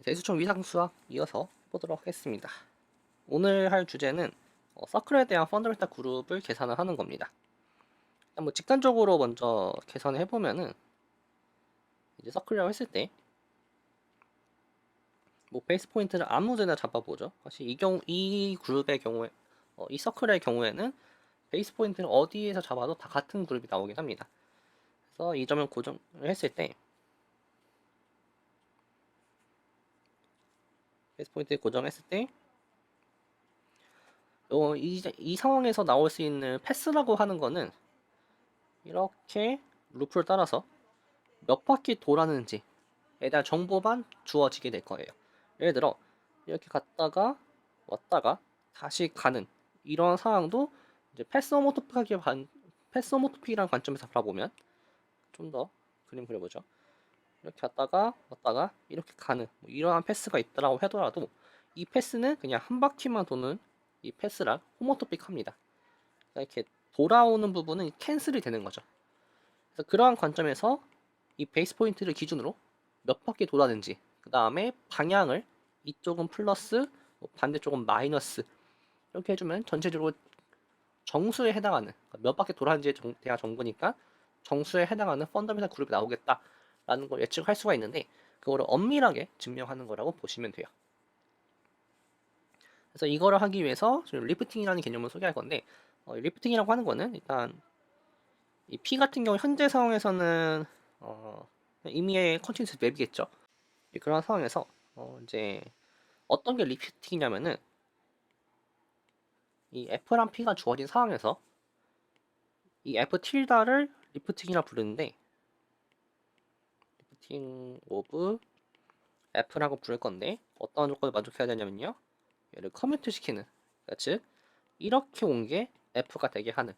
대수청 위상수학 이어서 보도록 하겠습니다. 오늘 할 주제는 서클에 대한 펀더멘탈 그룹을 계산을 하는 겁니다. 일단 직관적으로 먼저 계산을 해보면은 이제 서클이라고 했을 때 베이스 포인트를 아무데나 잡아보죠. 사실 이 그룹의 경우에 이 서클의 경우에는 베이스 포인트를 어디에서 잡아도 다 같은 그룹이 나오긴 합니다. 그래서 이 점을 고정을 했을 때 베이스 포인트 고정했을 때 이 상황에서 나올 수 있는 패스라고 하는 거는 이렇게 루프를 따라서 몇 바퀴 돌았는지에 대한 정보만 주어지게 될 거예요. 예를 들어 이렇게 갔다가 왔다가 다시 가는 이런 상황도 이제 패스 오모토픽이라는 관점에서 바라보면 좀 더 그림 그려보죠. 이렇게 갔다가 왔다가 이렇게 가는 이러한 패스가 있다라고 하더라도 이 패스는 그냥 한 바퀴만 도는 이 패스라 호모토픽합니다. 이렇게 돌아오는 부분은 캔슬이 되는 거죠. 그래서 그러한 관점에서 이 베이스 포인트를 기준으로 몇 바퀴 돌았는지, 그 다음에 방향을 이쪽은 플러스, 반대쪽은 마이너스 이렇게 해주면 전체적으로 정수에 해당하는, 그러니까 몇 바퀴 돌았는지에 대한 정보니까 정수에 해당하는 펀더멘탈 그룹이 나오겠다라는 걸 예측할 수가 있는데 그거를 엄밀하게 증명하는 거라고 보시면 돼요. 그래서 이거를 하기 위해서 리프팅이라는 개념을 소개할 건데 리프팅이라고 하는 거는 일단 이 P 같은 경우 현재 상황에서는 임의의 컨티뉴스 맵이겠죠. 그런 상황에서 이제 어떤 게 리프팅이냐면은 이 F랑 P가 주어진 상황에서 이 F 틸다를 리프팅이라 부르는데 리프팅 오브 F라고 부를 건데 어떤 조건을 만족해야 되냐면요. 얘를 커뮤트 시키는, 즉 이렇게 온 게 F가 되게 하는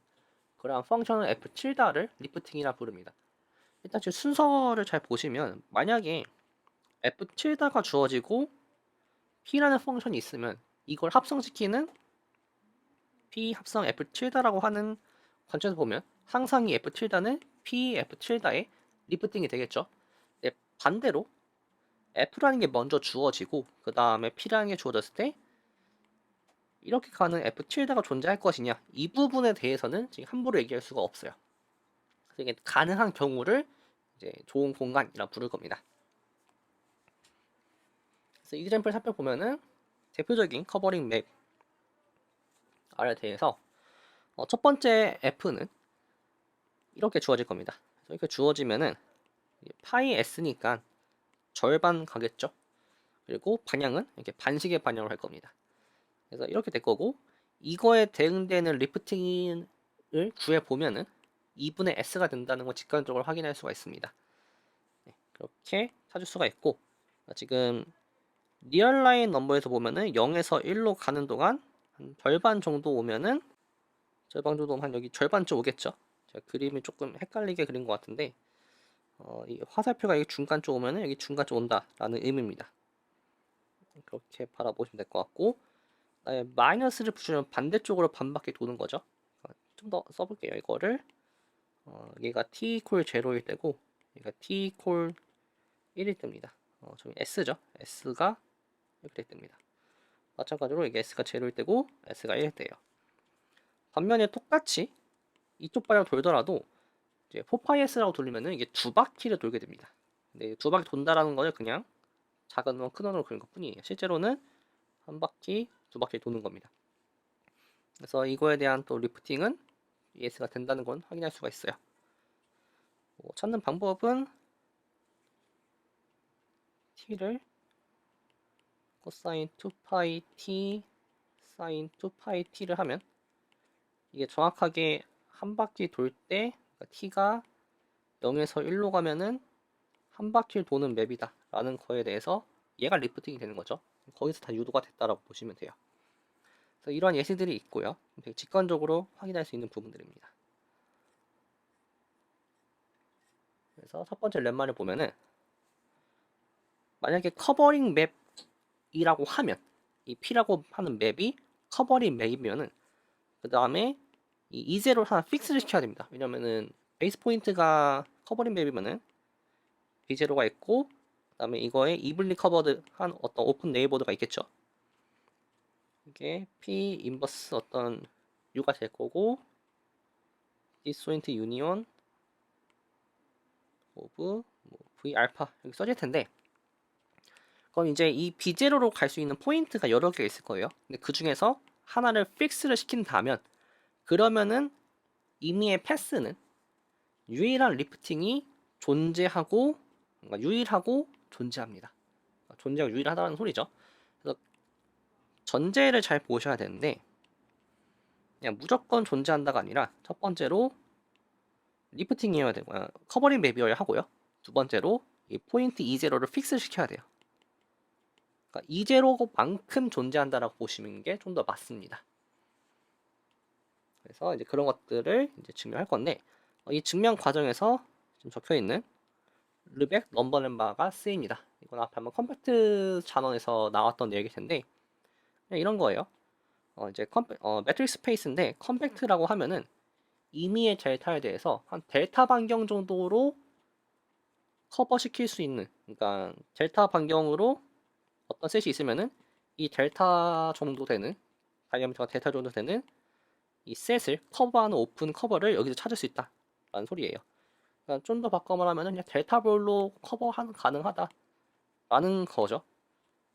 그러한 펑션을 F 틸다를 리프팅이라 부릅니다. 일단 지금 순서를 잘 보시면 만약에 F 틸다가 주어지고 P라는 펑션이 있으면 이걸 합성시키는 P 합성 F 틸다라고 하는 관점에서 보면 항상 이 F 틸다는 P F 틸다의 리프팅이 되겠죠. 네, 반대로 F라는 게 먼저 주어지고 그 다음에 P라는 게 주어졌을 때 이렇게 가는 F 틸다가 존재할 것이냐 이 부분에 대해서는 지금 함부로 얘기할 수가 없어요. 그래서 이게 가능한 경우를 이제 좋은 공간이라 부를 겁니다. 그래서 이그램플 살펴보면은 대표적인 커버링 맵 R에 대해서 첫 번째 F는 이렇게 주어질 겁니다. 이렇게 주어지면은 파이 S니까 절반 가겠죠. 그리고 방향은 이렇게 반시계 방향으로 할 겁니다. 그래서 이렇게 될 거고 이거에 대응되는 리프팅을 구해 보면은 2분의 S가 된다는 걸 직관적으로 확인할 수가 있습니다. 네, 그렇게 찾을 수가 있고 지금 리얼라인 넘버에서 보면은 0에서 1로 가는 동안 한 절반 정도 오면은 한 여기 절반쯤 오겠죠. 제가 그림이 조금 헷갈리게 그린 것 같은데 이 화살표가 여기 중간 쪽 오면은 여기 중간 쪽 온다라는 의미입니다. 그렇게 바라보시면 될 것 같고 마이너스를 붙이면 반대쪽으로 반바퀴 도는 거죠. 좀 더 써볼게요. 이거를 얘가 t 이퀄 0일 때고 얘가 t 이퀄 1일 때입니다. 저기 s죠. s가 이렇게 될 때입니다. 마찬가지로 이게 s가 0일 때고 s가 1일 때예요. 반면에 똑같이 이쪽 방향 돌더라도 이제 4πs라고 돌리면은 이게 두 바퀴를 돌게 됩니다. 근데 두 바퀴 돈다라는 거는 그냥 작은 원, 큰 원으로 그린 것 뿐이에요. 실제로는 한 바퀴, 두 바퀴 도는 겁니다. 그래서 이거에 대한 또 리프팅은 ES가 된다는 건 확인할 수가 있어요. 찾는 방법은 t를 코사인 2파이 t 사인 2파이 t를 하면 이게 정확하게 한 바퀴 돌 때 그러니까 t가 0에서 1로 가면은 한 바퀴를 도는 맵이다 라는 거에 대해서 얘가 리프팅이 되는 거죠. 거기서 다 유도가 됐다라고 보시면 돼요. 그래서 이러한 예시들이 있고요. 되게 직관적으로 확인할 수 있는 부분들입니다. 그래서 첫 번째 렛마를 보면은 만약에 커버링 맵이라고 하면 이 P라고 하는 맵이 커버링 맵이면은 그 다음에 이 E0를 하나 픽스를 시켜야 됩니다. 왜냐면은 베이스 포인트가 커버링 맵이면은 B0가 있고 그다음에 이거에 이블리 커버드 한 어떤 오픈 네이버드가 있겠죠. 이게 P 인버스 어떤 U가 될 거고 디스조인트 유니온 오브 V 알파 여기 써질 텐데 그럼 이제 이 B0로 갈 수 있는 포인트가 여러 개가 있을 거예요. 근데 그 중에서 하나를 픽스를 시킨다면 그러면은 이미의 패스는 유일한 리프팅이 존재하고 뭔가 유일하고 존재합니다. 존재하고 유일하다는 소리죠. 그래서 전제를 잘 보셔야 되는데 그냥 무조건 존재한다가 아니라 첫 번째로 리프팅이어야 되고요. 커버링 맵이어야 하고요. 두 번째로 이 포인트 E0를 픽스 시켜야 돼요. 그러니까 E0만큼 존재한다라고 보시는 게 좀 더 맞습니다. 그래서 이제 그런 것들을 이제 증명할 건데 이 증명 과정에서 지금 적혀 있는 르벡 넘버넨바가 쓰입니다. 이건 앞에 한번 컴팩트 잔원에서 나왔던 얘기일 텐데 이런 거예요. 이제 매트릭 스페이스인데 컴팩트라고 하면은 이미의 델타에 대해서 한 델타 반경 정도로 커버시킬 수 있는 그러니까 델타 반경으로 어떤 셋이 있으면은 이 델타 정도 되는 다이아미터가 델타 정도 되는 이 셋을 커버하는 오픈 커버를 여기서 찾을 수 있다 라는 소리예요. 그러니까 좀 더 바꿔 말하면은 그냥 델타별로 커버하는 가능하다 라는 거죠.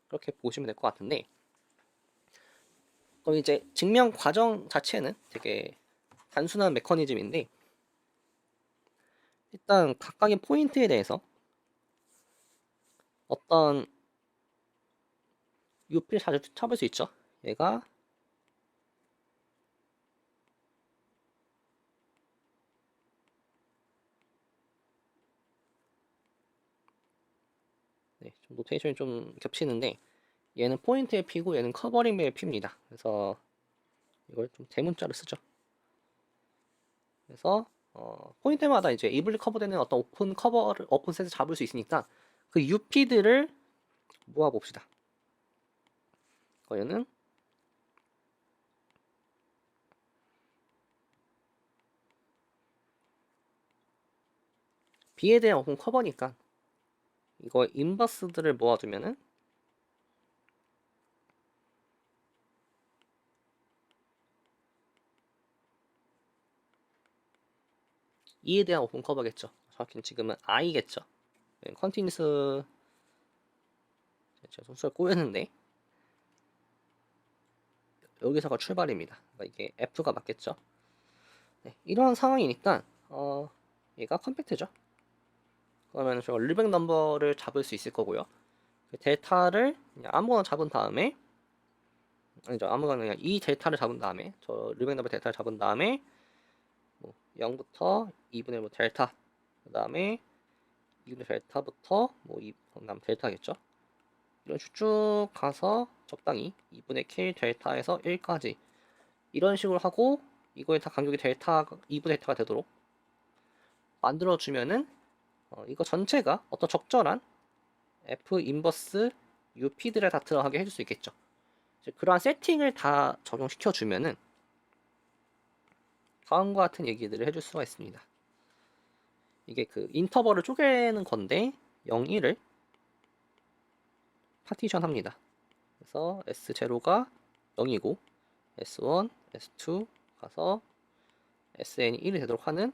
그렇게 보시면 될 것 같은데 그럼 이제 증명 과정 자체는 되게 단순한 메커니즘인데 일단 각각의 포인트에 대해서 어떤 UP를 자주 찾을 수 있죠. 얘가 네, 좀 노테이션이 좀 겹치는데 얘는 포인트의 P고 얘는 커버링의 P입니다. 그래서 이걸 좀 대문자로 쓰죠. 그래서 포인트마다 이제 이블리 커버되는 어떤 오픈셋을 잡을 수 있으니까 그 UP들을 모아 봅시다. 얘는 B에 대한 오픈 커버니까 이거 인버스들을 모아두면은 E에 대한 오픈 커버겠죠. 정확히는 지금은 I겠죠. 컨티뉴스 제가 손수가 꼬였는데 여기서가 출발입니다. 그러니까 이게 F가 맞겠죠. 네, 이러한 상황이니까 얘가 컴팩트죠. 그러면 저 릴백 넘버를 잡을 수 있을 거고요. 그 델타를 그냥 아무거나 잡은 다음에 아니죠 아무거나 그냥 이 델타를 잡은 다음에 저 릴백 넘버 델타를 잡은 다음에 뭐 0부터 2분의 뭐 델타 그 다음에 2분의 델타부터 뭐 2, 그다음 델타겠죠. 이런 식으로 쭉 가서 적당히 2분의 K 델타에서 1까지 이런 식으로 하고 이거에 다 간격이 델타 2분의 델타가 되도록 만들어주면은 이거 전체가 어떤 적절한 F 인버스 UP들을 다 들어가게 해줄 수 있겠죠. 그러한 세팅을 다 적용시켜 주면은 다음과 같은 얘기들을 해줄 수가 있습니다. 이게 그 인터벌을 쪼개는 건데 0, 1을 파티션 합니다. 그래서 S0가 0이고 S1, S2 가서 SN이 1이 되도록 하는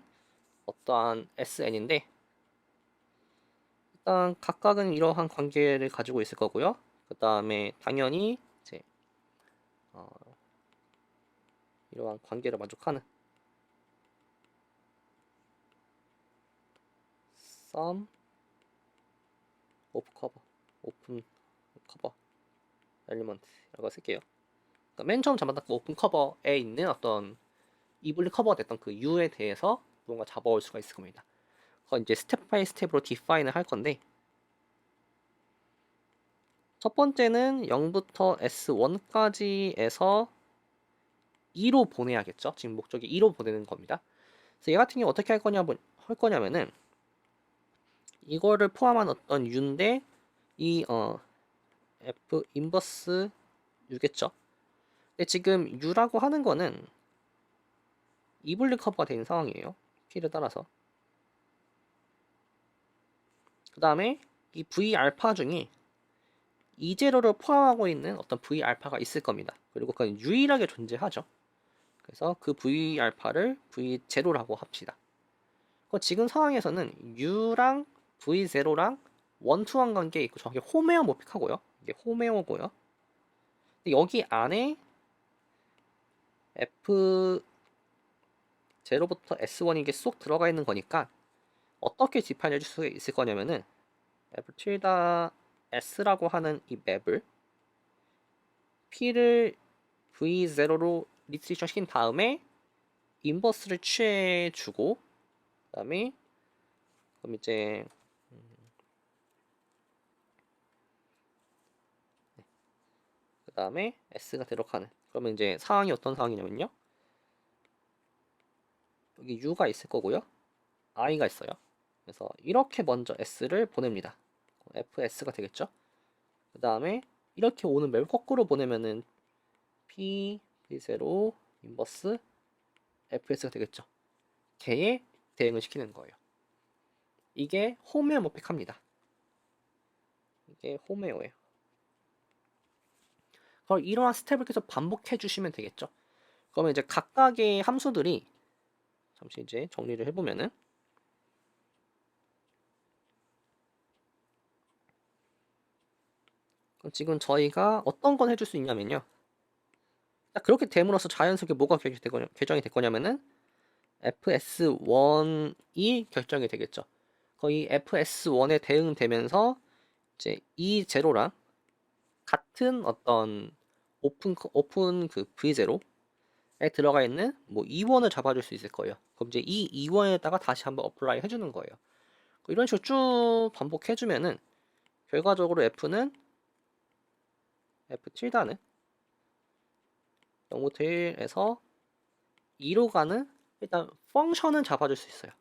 어떠한 SN인데 일단 각각은 이러한 관계를 가지고 있을 거고요. 그 다음에 당연히 이제 이러한 관계를 만족하는 sum of cover, 오픈 커버 엘리먼트라고 쓸게요. 그러니까 맨 처음 잡았던 그 오픈 커버에 있는 어떤 이블리 커버가 됐던 그 U에 대해서 뭔가 잡아올 수가 있을 겁니다. 그건 이제 스텝 바이 스텝으로 디파인을 할 건데 첫 번째는 0부터 S1까지에서 2로 보내야겠죠. 지금 목적이 2로 보내는 겁니다. 그래서 얘 같은 경우 어떻게 할 거냐면은 이거를 포함한 어떤 U인데 이 F 인버스 U겠죠. 근데 지금 U라고 하는 거는 이블리 커버가 된 상황이에요. P를 따라서. 그 다음에 이 V 알파 중에 E0를 포함하고 있는 어떤 V 알파가 있을 겁니다. 그리고 그건 유일하게 존재하죠. 그래서 그 V 알파를 V0라고 합시다. 지금 상황에서는 U랑 V0랑 원투원 관계에 있고 정확히 호메오모픽하고요. 이게 호메오고요. 여기 안에 F0부터 S1 이게 쏙 들어가 있는 거니까 어떻게 디파인 해줄 수 있을 거냐면은 F 틸다 S라고 하는 이 맵을 P를 V0로 리스트리션 시킨 다음에 인버스를 취해주고 그다음에 그럼 이제 그 다음에 S가 들어가는 그러면 이제 상황이 어떤 상황이냐면요 여기 U가 있을 거고요 I가 있어요 그래서 이렇게 먼저 S를 보냅니다 FS가 되겠죠 그 다음에 이렇게 오는 맵을 거꾸로 보내면은 P, V0, 인버스, FS가 되겠죠 걔에 대응을 시키는 거예요 이게 호메오모픽합니다 이게 호메오예요 그럼 이러한 스텝을 계속 반복해 주시면 되겠죠 그러면 이제 각각의 함수들이 잠시 이제 정리를 해보면은 그럼 지금 저희가 어떤 건 해줄 수 있냐면요 그렇게 됨으로써 자연스럽게 뭐가 결정이 될 거냐면은 FS1이 결정이 되겠죠 거의 FS1에 대응되면서 이제 E0랑 같은 어떤 오픈 그 V0에 들어가 있는 뭐 E1을 잡아줄 수 있을 거예요. 그럼 이제 이 E1에다가 다시 한번 어플라이 해주는 거예요. 이런 식으로 쭉 반복해주면은 결과적으로 F 틸다는 0부터 1에서 2로 가는 일단 펑션은 잡아줄 수 있어요.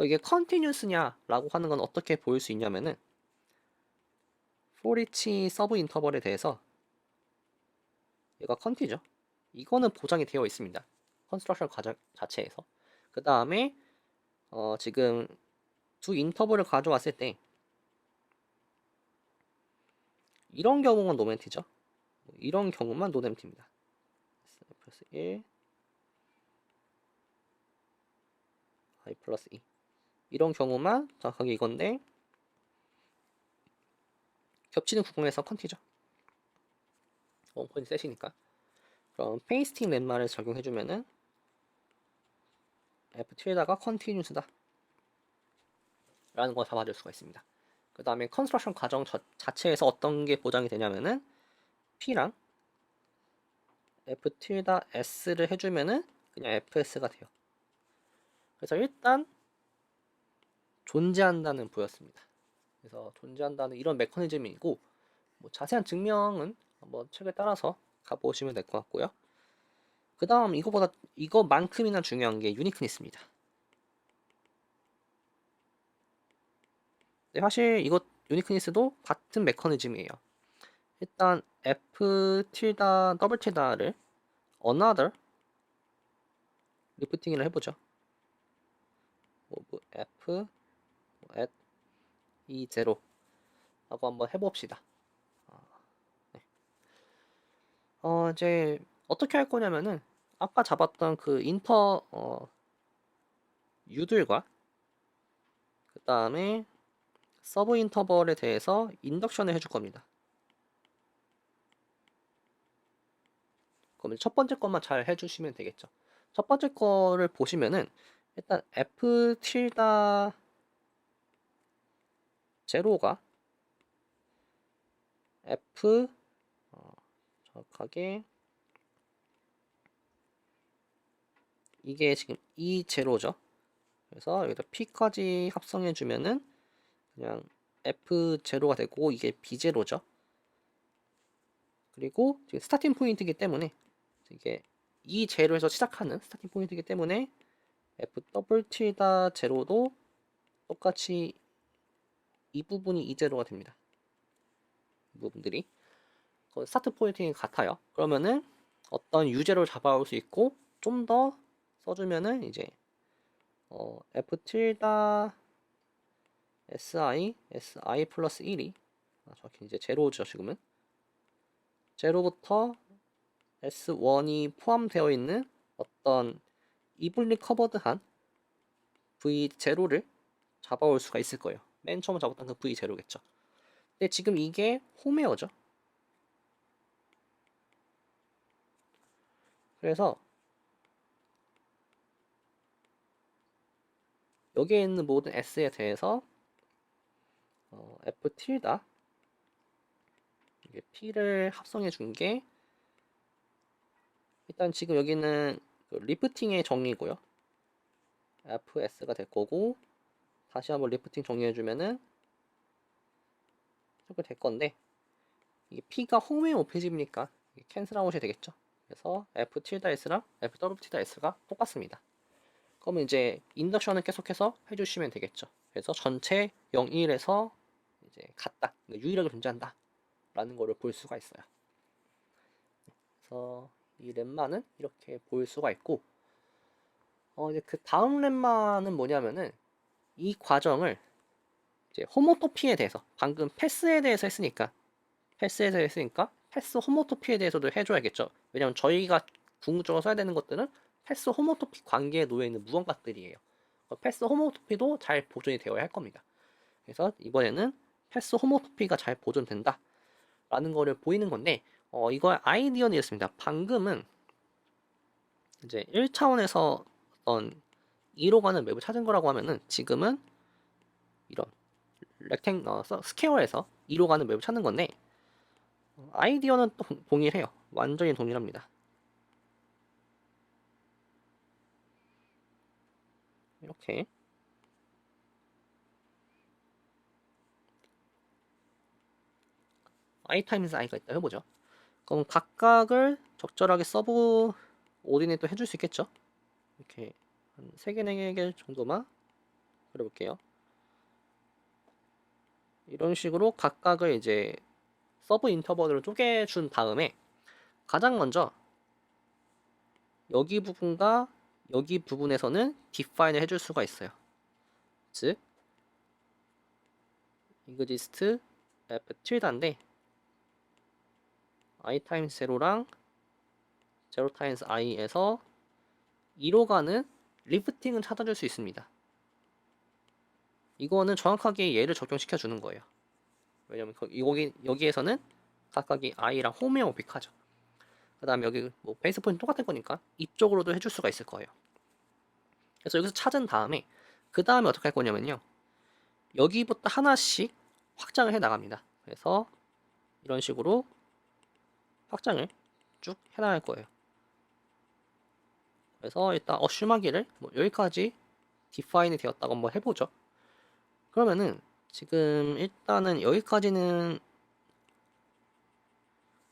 이게 컨티뉴스냐라고 하는 건 어떻게 보일 수 있냐면은 for each 서브 인터벌에 대해서 얘가 컨티죠. 이거는 보장이 되어 있습니다. 컨스트럭션 과정 자체에서. 그 다음에 지금 두 인터벌을 가져왔을 때 이런 경우는 노멘티죠. 이런 경우만 노멘티입니다. 플러스 1 i 플러스 2 이런 경우만 정확하게 이건데 겹치는 구간에서 컨티죠. 원포인트 셋이니까. 그럼 페이스팅 렛마를 적용해주면은 F 틸다가 컨티뉴스다 라는 걸 잡아줄 수가 있습니다. 그 다음에 컨스트럭션 과정 자체에서 어떤 게 보장이 되냐면은 P랑 F 틸다 S를 해주면은 그냥 FS가 돼요. 그래서 일단 존재한다는 보였습니다. 그래서 존재한다는 이런 메커니즘이고 뭐 자세한 증명은 한번 책에 따라서 가보시면 될 것 같고요. 그 다음 이거만큼이나 중요한 게 유니크니스입니다. 사실 이거 유니크니스도 같은 메커니즘이에요. 일단 F 틸다 더블 틸다를 another 리프팅을 해보죠. F at E0 라고 한번 해봅시다. 네. 이제 어떻게 할 거냐면은 아까 잡았던 그 U들과 그 다음에 서브 인터벌에 대해서 인덕션을 해줄 겁니다. 그러면 첫 번째 것만 잘 해주시면 되겠죠. 첫 번째 거를 보시면은 일단 F 틸다 제로가 F 정확하게 이게 지금 E0죠. 그래서 여기다 P까지 합성해주면은 그냥 F0가 되고 이게 B0죠. 그리고 지금 스타팅 포인트이기 때문에 이게 E0에서 시작하는 스타팅 포인트이기 때문에 F 더블 틸다 제로도 똑같이 이 부분이 E0가 됩니다. 이 부분들이 스타트 포인팅이 같아요. 그러면은 어떤 유제를 잡아올 수 있고 좀 더 써주면은 이제 F 틸다 si 플러스 1이 정확히 이제 제로죠. 지금은 제로부터 s1이 포함되어 있는 어떤 이블리 커버드한 v0를 잡아올 수가 있을 거예요. 맨 처음 잡았던 그 v0겠죠. 근데 지금 이게 홈웨어죠. 그래서 여기에 있는 모든 s에 대해서 f 틸다 이게 p를 합성해 준 게 일단 지금 여기는 그 리프팅의 정리고요. fs가 될 거고 다시 한번 리프팅 정리해 주면은 이렇게 될 건데 이게 p가 홈웨어 오피집이니까 캔슬 아웃이 되겠죠. 그래서 f 틸다 s랑 f w 틸다 s가 똑같습니다. 그러면 이제 인덕션을 계속해서 해주시면 되겠죠. 그래서 전체 0, 1에서 이제 같다, 유일하게 존재한다 라는 거를 볼 수가 있어요. 그래서 이 렘마는 이렇게 보일 수가 있고 이제 그 다음 렘마는 뭐냐면은 이 과정을 이제 호모토피에 대해서 방금 패스에 대해서 했으니까 패스 호모토피에 대해서도 해줘야겠죠. 왜냐면 저희가 궁극적으로 써야 되는 것들은 패스 호모토피 관계에 놓여 있는 무언가들이에요. 패스 호모토피도 잘 보존이 되어야 할 겁니다. 그래서 이번에는 패스 호모토피가 잘 보존된다 라는 거를 보이는 건데 이거 아이디어는 이렇습니다. 방금은 이제 1차원에서 어떤 2로 가는 맵을 찾은 거라고 하면은 지금은 이런 스퀘어에서 2로 가는 맵을 찾는 건데 아이디어는 또 동일해요. 완전히 동일합니다. 이렇게 i 타임스 i가 있다 해보죠. 그럼 각각을 적절하게 서브 오디네이트 해줄 수 있겠죠? 이렇게 한 3개, 4개 정도만 그려볼게요. 이런 식으로 각각을 이제 서브 인터벌로 쪼개준 다음에 가장 먼저 여기 부분과 여기 부분에서는 디파인을 해줄 수가 있어요. 즉 exist f 틸다인데 i 타임스 제로랑 제로 타임스 i에서 2로 가는 리프팅은 찾아줄 수 있습니다. 이거는 정확하게 얘를 적용시켜 주는 거예요. 왜냐면 여기에서는 각각이 i랑 호메오픽하죠. 그 다음에 여기 뭐 베이스 포인트 똑같을 거니까 이쪽으로도 해줄 수가 있을 거예요. 그래서 여기서 찾은 다음에 그 다음에 어떻게 할 거냐면요. 여기부터 하나씩 확장을 해 나갑니다. 그래서 이런 식으로 확장을 쭉 해 나갈 거예요. 그래서 일단 어슈마기를 뭐 여기까지 디파인이 되었다고 한번 해보죠. 그러면은 지금 일단은 여기까지는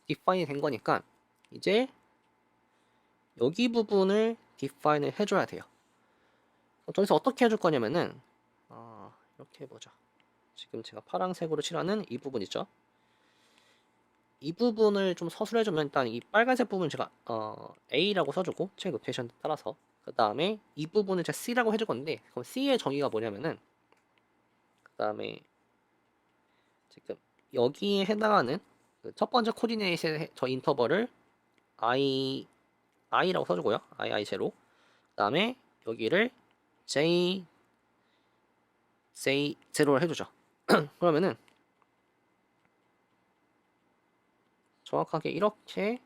디파인이 된 거니까 이제 여기 부분을 디파인을 해줘야 돼요. 저기서 어떻게 해줄 거냐면은 이렇게 해보죠. 지금 제가 파란색으로 칠하는 이 부분 있죠. 이 부분을 좀 서술해주면 일단 이 빨간색 부분 제가 A라고 써주고 책 노테이션 따라서 그 다음에 이 부분을 제가 C라고 해줄 건데 그럼 C의 정의가 뭐냐면은 그 다음에 지금 여기에 해당하는 그첫 번째 코디네이트의 저 인터벌을 i라고 써주고요. i 제로. 그 다음에 여기를 j 제로를 해주죠. 그러면은 정확하게 이렇게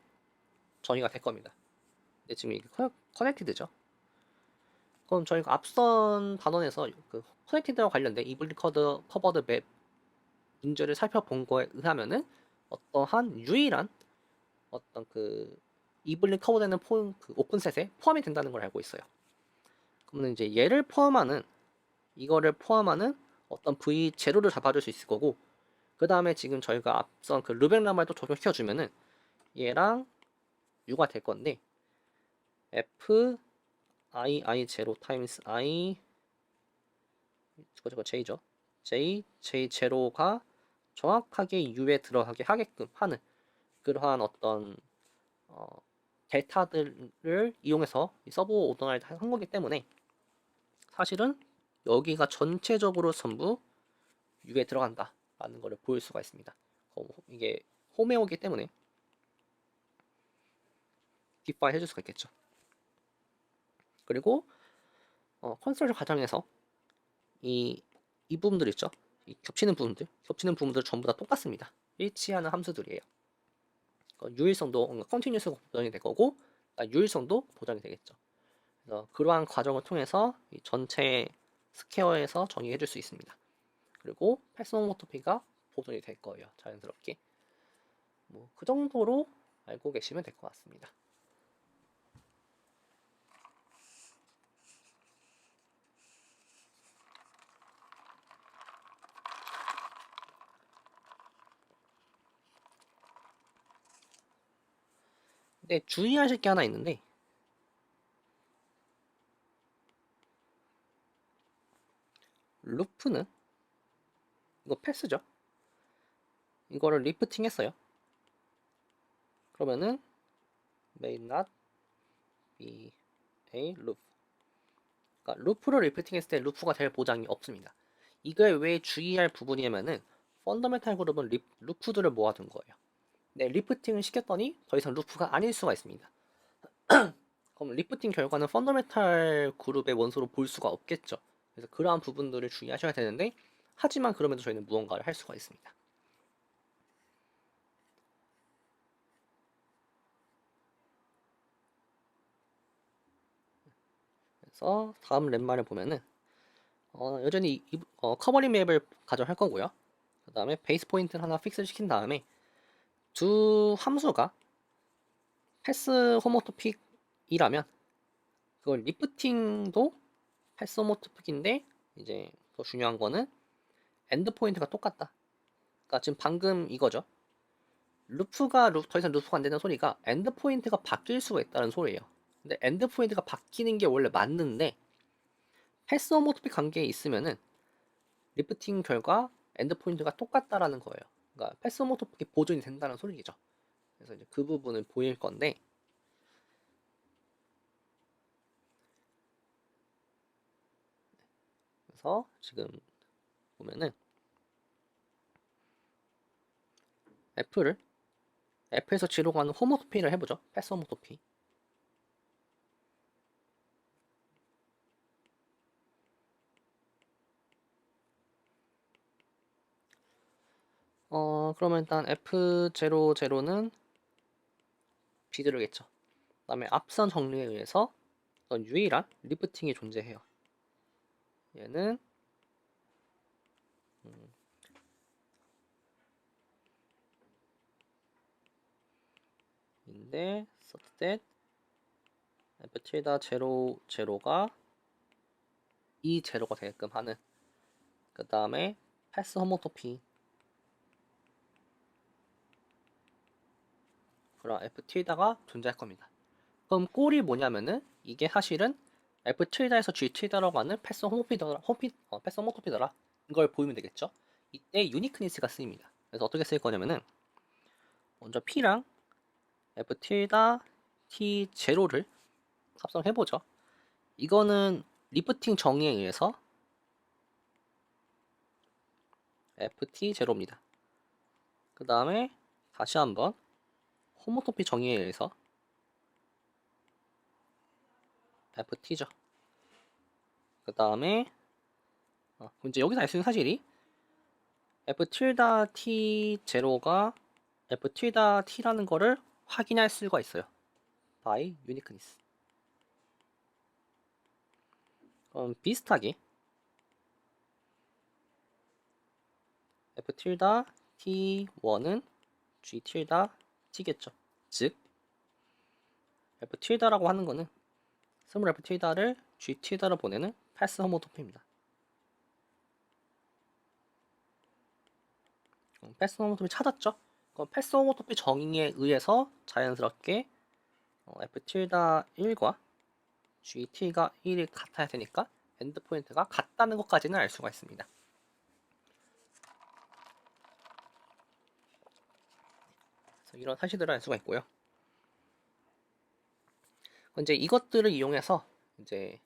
정의가 될 겁니다. 근데 지금 이게 커넥티드죠. 그럼 저희가 앞선 단원에서 그 커넥티드와 관련된 이블리 커버드 맵 문제를 살펴본 거에 의하면은 어떠한 유일한 어떤 그 이블리 커버되는 그 오픈셋에 포함이 된다는 걸 알고 있어요. 그러면 이제 이거를 포함하는 어떤 v0를 잡아줄 수 있을 거고 그 다음에 지금 저희가 앞선 그 르벡라말도 적용시켜주면은 얘랑 u가 될 건데 f i0 타임스 i 저거 j죠. j0가 정확하게 u에 들어가게 하게끔 하는 그러한 어떤 데이터들을 이용해서 서브 오더나이트 한 거기 때문에 사실은 여기가 전체적으로 전부 U에 들어간다라는 것을 보일 수가 있습니다. 이게 홈웨어이기 때문에 디파인 해줄 수가 있겠죠. 그리고 컨스트럭션 과정에서 이 부분들 있죠. 이 겹치는 부분들 전부 다 똑같습니다. 일치하는 함수들이에요. 유일성도 컨티뉴스가 보장이 될 거고, 유일성도 보장이 되겠죠. 그래서 그러한 과정을 통해서 이 전체 스퀘어에서 정의해 줄 수 있습니다. 그리고 패스홈오토피가 보존이 될 거예요. 자연스럽게. 뭐 그 정도로 알고 계시면 될 것 같습니다. 근데 주의하실 게 하나 있는데, 루프는 이거 패스죠. 이거를 리프팅 했어요. 그러면은 may not be a loop. 그러니까 루프를 리프팅 했을 때 루프가 될 보장이 없습니다. 이게 왜 주의할 부분이냐면은 펀더멘탈 그룹은 루프들을 모아둔 거예요. 네, 리프팅을 시켰더니 더 이상 루프가 아닐 수가 있습니다. 그럼 리프팅 결과는 펀더멘탈 그룹의 원소로 볼 수가 없겠죠. 그래서 그러한 부분들을 주의하셔야 되는데, 하지만 그럼에도 저희는 무언가를 할 수가 있습니다. 그래서 다음 렛말을 보면은 여전히 커버링 맵을 가져갈 거고요. 그 다음에 베이스 포인트를 하나 픽스를 시킨 다음에 두 함수가 패스 호모토픽이라면 그걸 리프팅도 패스 호모토픽인데, 이제 더 중요한 거는 엔드 포인트가 똑같다. 그러니까 지금 방금 이거죠. 더 이상 루프가 안 되는 소리가 엔드 포인트가 바뀔 수가 있다는 소리예요. 근데 엔드 포인트가 바뀌는 게 원래 맞는데, 패스 호모토픽 관계에 있으면은 리프팅 결과 엔드 포인트가 똑같다라는 거예요. 그러니까 패스 호모토픽이 보존이 된다는 소리죠. 그래서 이제 그 부분을 보일 건데, 그래서 지금 보면은 F에서 G로 가는 호모토피를 해보죠. 패스 호모토피. 그러면 일단 F00는 B들겠죠. 그 다음에 앞선 정리에 의해서 어떤 유일한 리프팅이 존재해요. 얘는 인데 such that F tilde 0가 이 제로가 되게끔 하는, 그 다음에 패스 호모토피 그런 F tilde가 존재할 겁니다. 그럼 꼴이 뭐냐면은 이게 사실은 F tilde에서 G tilde라고 하는 패스 호모토피더라. 이걸 보이면 되겠죠. 이때 유니크니스가 쓰입니다. 그래서 어떻게 쓸 거냐면은 먼저 P랑 F tilde T0를 합성해보죠. 이거는 리프팅 정의에 의해서 FT0입니다. 그 다음에 다시 한번 호모토피 정의에 의해서 FT죠. 그 다음에 이제 여기서 알 수 있는 사실이 F tilde T0가 F tilde T라는 거를 확인할 수가 있어요. by uniqueness. 그럼 비슷하게 F tilde T1은 G tilde T겠죠. 즉 F tilde라고 하는 거는 스몰 F tilde를 G tilde로 보내는 패스 호모토피입니다. 패스 호모토피 찾았죠? 그럼 패스 호모토피 정의에 의해서 자연스럽게 F tilde 1과 GT가 1이 같아야 되니까 엔드 포인트가 같다는 것까지는 알 수가 있습니다. 그래서 이런 사실들을 알 수가 있고요. 이제 이것들을 이용해서 이제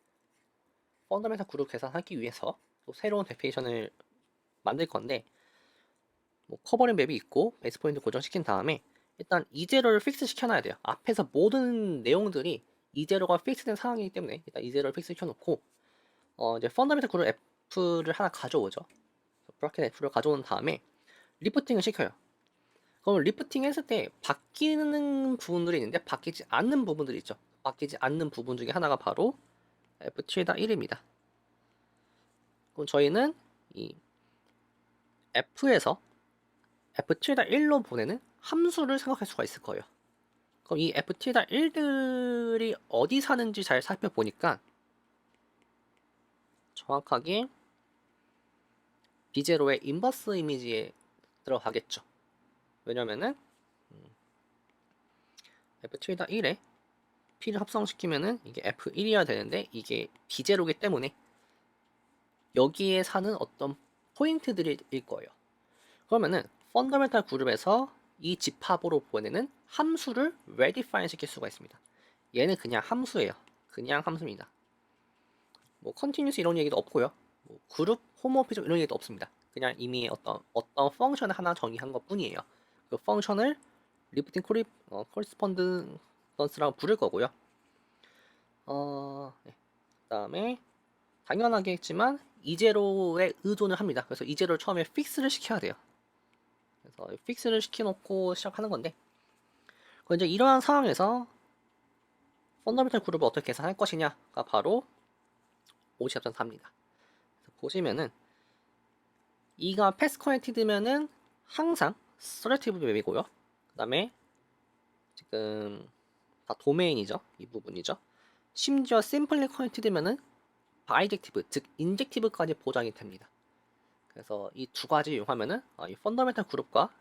펀더멘탈 그룹 계산하기 위해서 또 새로운 데피니션을 만들 건데, 뭐 커버링 맵이 있고 베이스 포인트 고정시킨 다음에 일단 이제로를 픽스 시켜놔야 돼요. 앞에서 모든 내용들이 이제로가 픽스된 상황이기 때문에 일단 이제로를 픽스 시켜놓고 이제 펀더멘탈 그룹 F를 하나 가져오죠. 브라켓 F를 가져온 다음에 리프팅을 시켜요. 그럼 리프팅 했을 때 바뀌는 부분들이 있는데 바뀌지 않는 부분들이 있죠. 바뀌지 않는 부분 중에 하나가 바로 F7-1입니다. 그럼 저희는 이 F에서 F7-1로 보내는 함수를 생각할 수가 있을 거예요. 그럼 이 F7-1들이 어디 사는지 잘 살펴보니까 정확하게 B0의 인버스 이미지에 들어가겠죠. 왜냐면은 F7-1에 P를 합성시키면은 이게 F1이어야 되는데 이게 B0이기 때문에 여기에 사는 어떤 포인트들일 거예요. 그러면은 펀더멘탈 그룹에서 이 집합으로 보내는 함수를 redefine 시킬 수가 있습니다. 얘는 그냥 함수예요. 그냥 함수입니다. 뭐 continuous 이런 얘기도 없고요. 뭐 그룹, 홈모피즘 이런 얘기도 없습니다. 그냥 이미 어떤 펑션을 하나 정의한 것 뿐이에요. 그 펑션을 리프팅 코리스폰던스라고 부를 거고요. 네. 그다음에 당연하겠지만 이제로에 의존을 합니다. 그래서 이제로를 처음에 픽스를 시켜야 돼요. 그래서 픽스를 시켜놓고 시작하는 건데, 이제 이러한 상황에서 펀더멘탈 그룹을 어떻게 계산할 것이냐가 바로 50.4입니다. 보시면은 이가 패스 커넥티드면은 항상 서레티브 맵이고요. 그 다음에 지금 다 도메인이죠. 이 부분이죠. 심지어 심플리 커넥티드면은 바이젝티브, 즉 인젝티브까지 보장이 됩니다. 그래서 이 두 가지 이용하면은 이 펀더멘탈 그룹과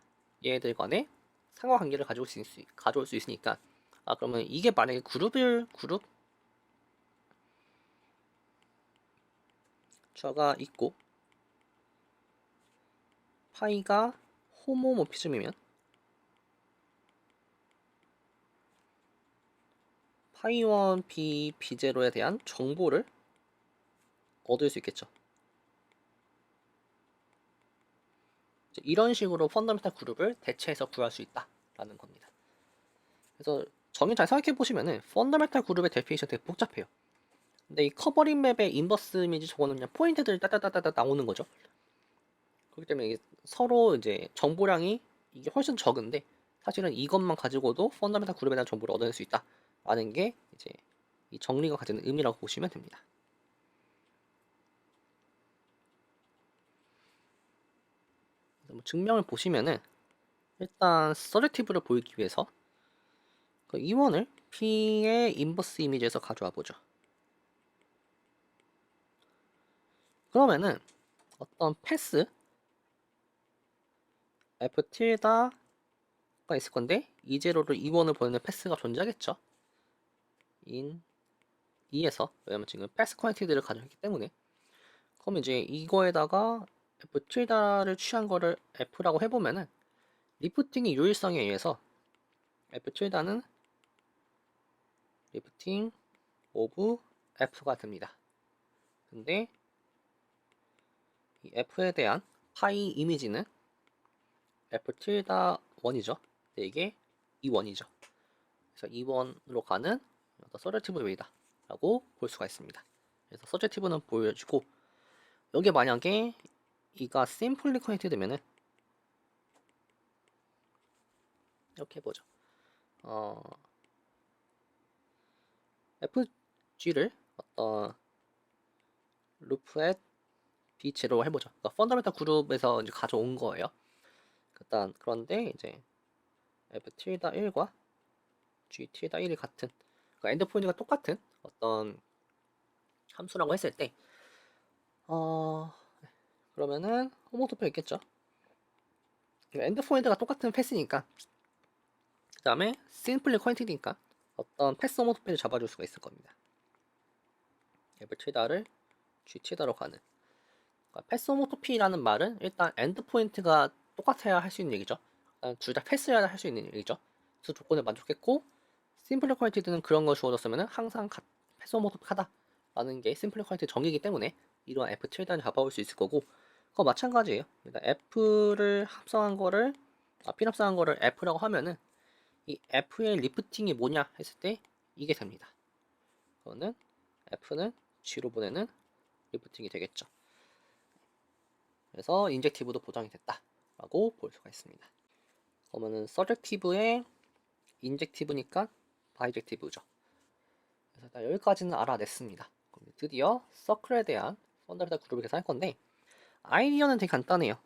얘네들 간의 상호관계를 가져올 수 있으니까 그러면 이게 만약에 그룹 저가 있고 파이가 호모모피즘이면 파이1 B, B0에 대한 정보를 얻을 수 있겠죠. 이런 식으로 펀더멘탈 그룹을 대체해서 구할 수 있다라는 겁니다. 그래서 정의 잘 생각해 보시면은 펀더멘탈 그룹의 데피니션 되게 복잡해요. 근데 이 커버링 맵의 인버스 이미지 저거는 그냥 포인트들 따다다다다 나오는 거죠. 그렇기 때문에 서로 이제 정보량이 이게 훨씬 적은데 사실은 이것만 가지고도 펀더멘탈 그룹에 대한 정보를 얻어낼 수 있다라는 게 이제 이 정리가 가지는 의미라고 보시면 됩니다. 뭐 증명을 보시면은 일단 서레티브를 보이기 위해서 그 E1을 P의 인버스 이미지에서 가져와 보죠. 그러면은 어떤 패스 F 틸다가 있을 건데 E0를 E1을 보내는 패스가 존재하겠죠. in E에서 왜냐면 지금 패스 퀄리티들을 가져있기 때문에 그럼 이제 이거에다가 F 틸다를 취한 거를 F라고 해보면은 리프팅의 유일성에 의해서 F 틸다는 리프팅 오브 F가 됩니다. 근데 이 F에 대한 파이 이미지는 F 틸다 1이죠. 근데 이게 E1이죠. 그래서 E1으로 가는 서제티브 웨이다 라고 볼 수가 있습니다. 그래서 서제티브는 보여주고 여기 만약에 이가 심플리 커넥트 되면은 이렇게 해보죠. FG를 어떤 루프에 B0로 해보죠. 그러니까 펀더멘탈 그룹에서 이제 가져온 거예요. 일단 그런데 이제 F 틸다 1과 G 틸다 1이 같은 그러니까 엔드포인트가 똑같은 어떤 함수라고 했을 때 그러면은 호모토표 있겠죠. 엔드포인트가 똑같은 패스니까 그 다음에 심플리 퀄리티니까 어떤 패스 호모토피를 잡아줄 수가 있을 겁니다. F 틸다를 G 틸다로 가는 그러니까 패스 호모토피라는 말은 일단 엔드포인트가 똑같아야 할 수 있는 얘기죠. 둘 다 패스해야 할 수 있는 얘기죠. 그 조건을 만족했고 심플리 퀄리티는 그런 거 주어졌으면 항상 패스 호모토픽하다 라는 게 심플리 퀄리티 정의이기 때문에 이러한 F 틸다를 잡아올 수 있을 거고 그거 마찬가지예요. 일단 F를 합성한 거를 핀 합성한 거를 F라고 하면은 이 F의 리프팅이 뭐냐 했을 때 이게 됩니다. 그거는 F는 G로 보내는 리프팅이 되겠죠. 그래서 인젝티브도 보장이 됐다라고 볼 수가 있습니다. 그러면은 서젝티브의 인젝티브니까 바이젝티브죠. 그래서 일단 여기까지는 알아냈습니다. 그럼 드디어 서클에 대한 펀더멘탈 그룹을 계산할 건데 아이디어는 되게 간단해요.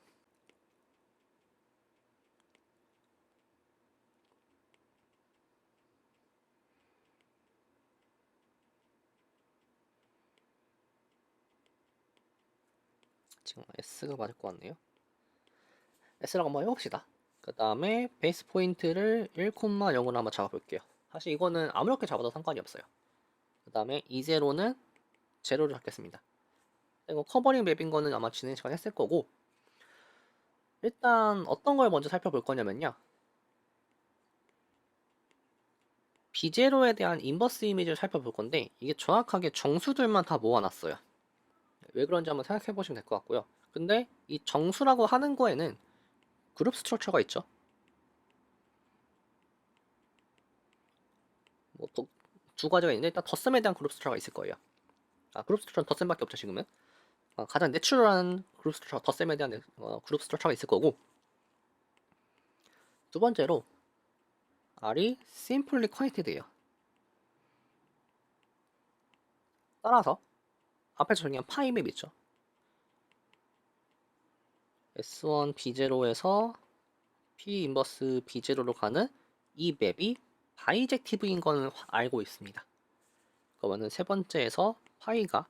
지금 S가 맞을 것 같네요. S라고 한번 해봅시다. 그 다음에 베이스 포인트를 1,0으로 한번 잡아볼게요. 사실 이거는 아무렇게 잡아도 상관이 없어요. 그 다음에 E0는 제로를 잡겠습니다. 이거 커버링 맵인 거는 아마 진행 시간 했을 거고, 일단 어떤 걸 먼저 살펴볼 거냐면요. B0에 대한 인버스 이미지를 살펴볼 건데 이게 정확하게 정수들만 다 모아놨어요. 왜 그런지 한번 생각해 보시면 될 것 같고요. 근데 이 정수라고 하는 거에는 그룹 스트럭처가 있죠. 뭐 두 가지가 있는데 일단 덧셈에 대한 그룹 스트럭처가 있을 거예요. 그룹 스트럭처는 덧셈밖에 없죠 지금은. 가장 내추럴한 그룹 스트럭처, 덧셈에 대한 그룹 스트럭처가 있을 거고, 두 번째로 R이 simply quanted예요. 따라서 앞에서 정리한 파이 맵 있죠. S1 B0에서 P 인버스 B0로 가는 이 맵이 바이젝티브인 건 알고 있습니다. 그러면은 세 번째에서 파이가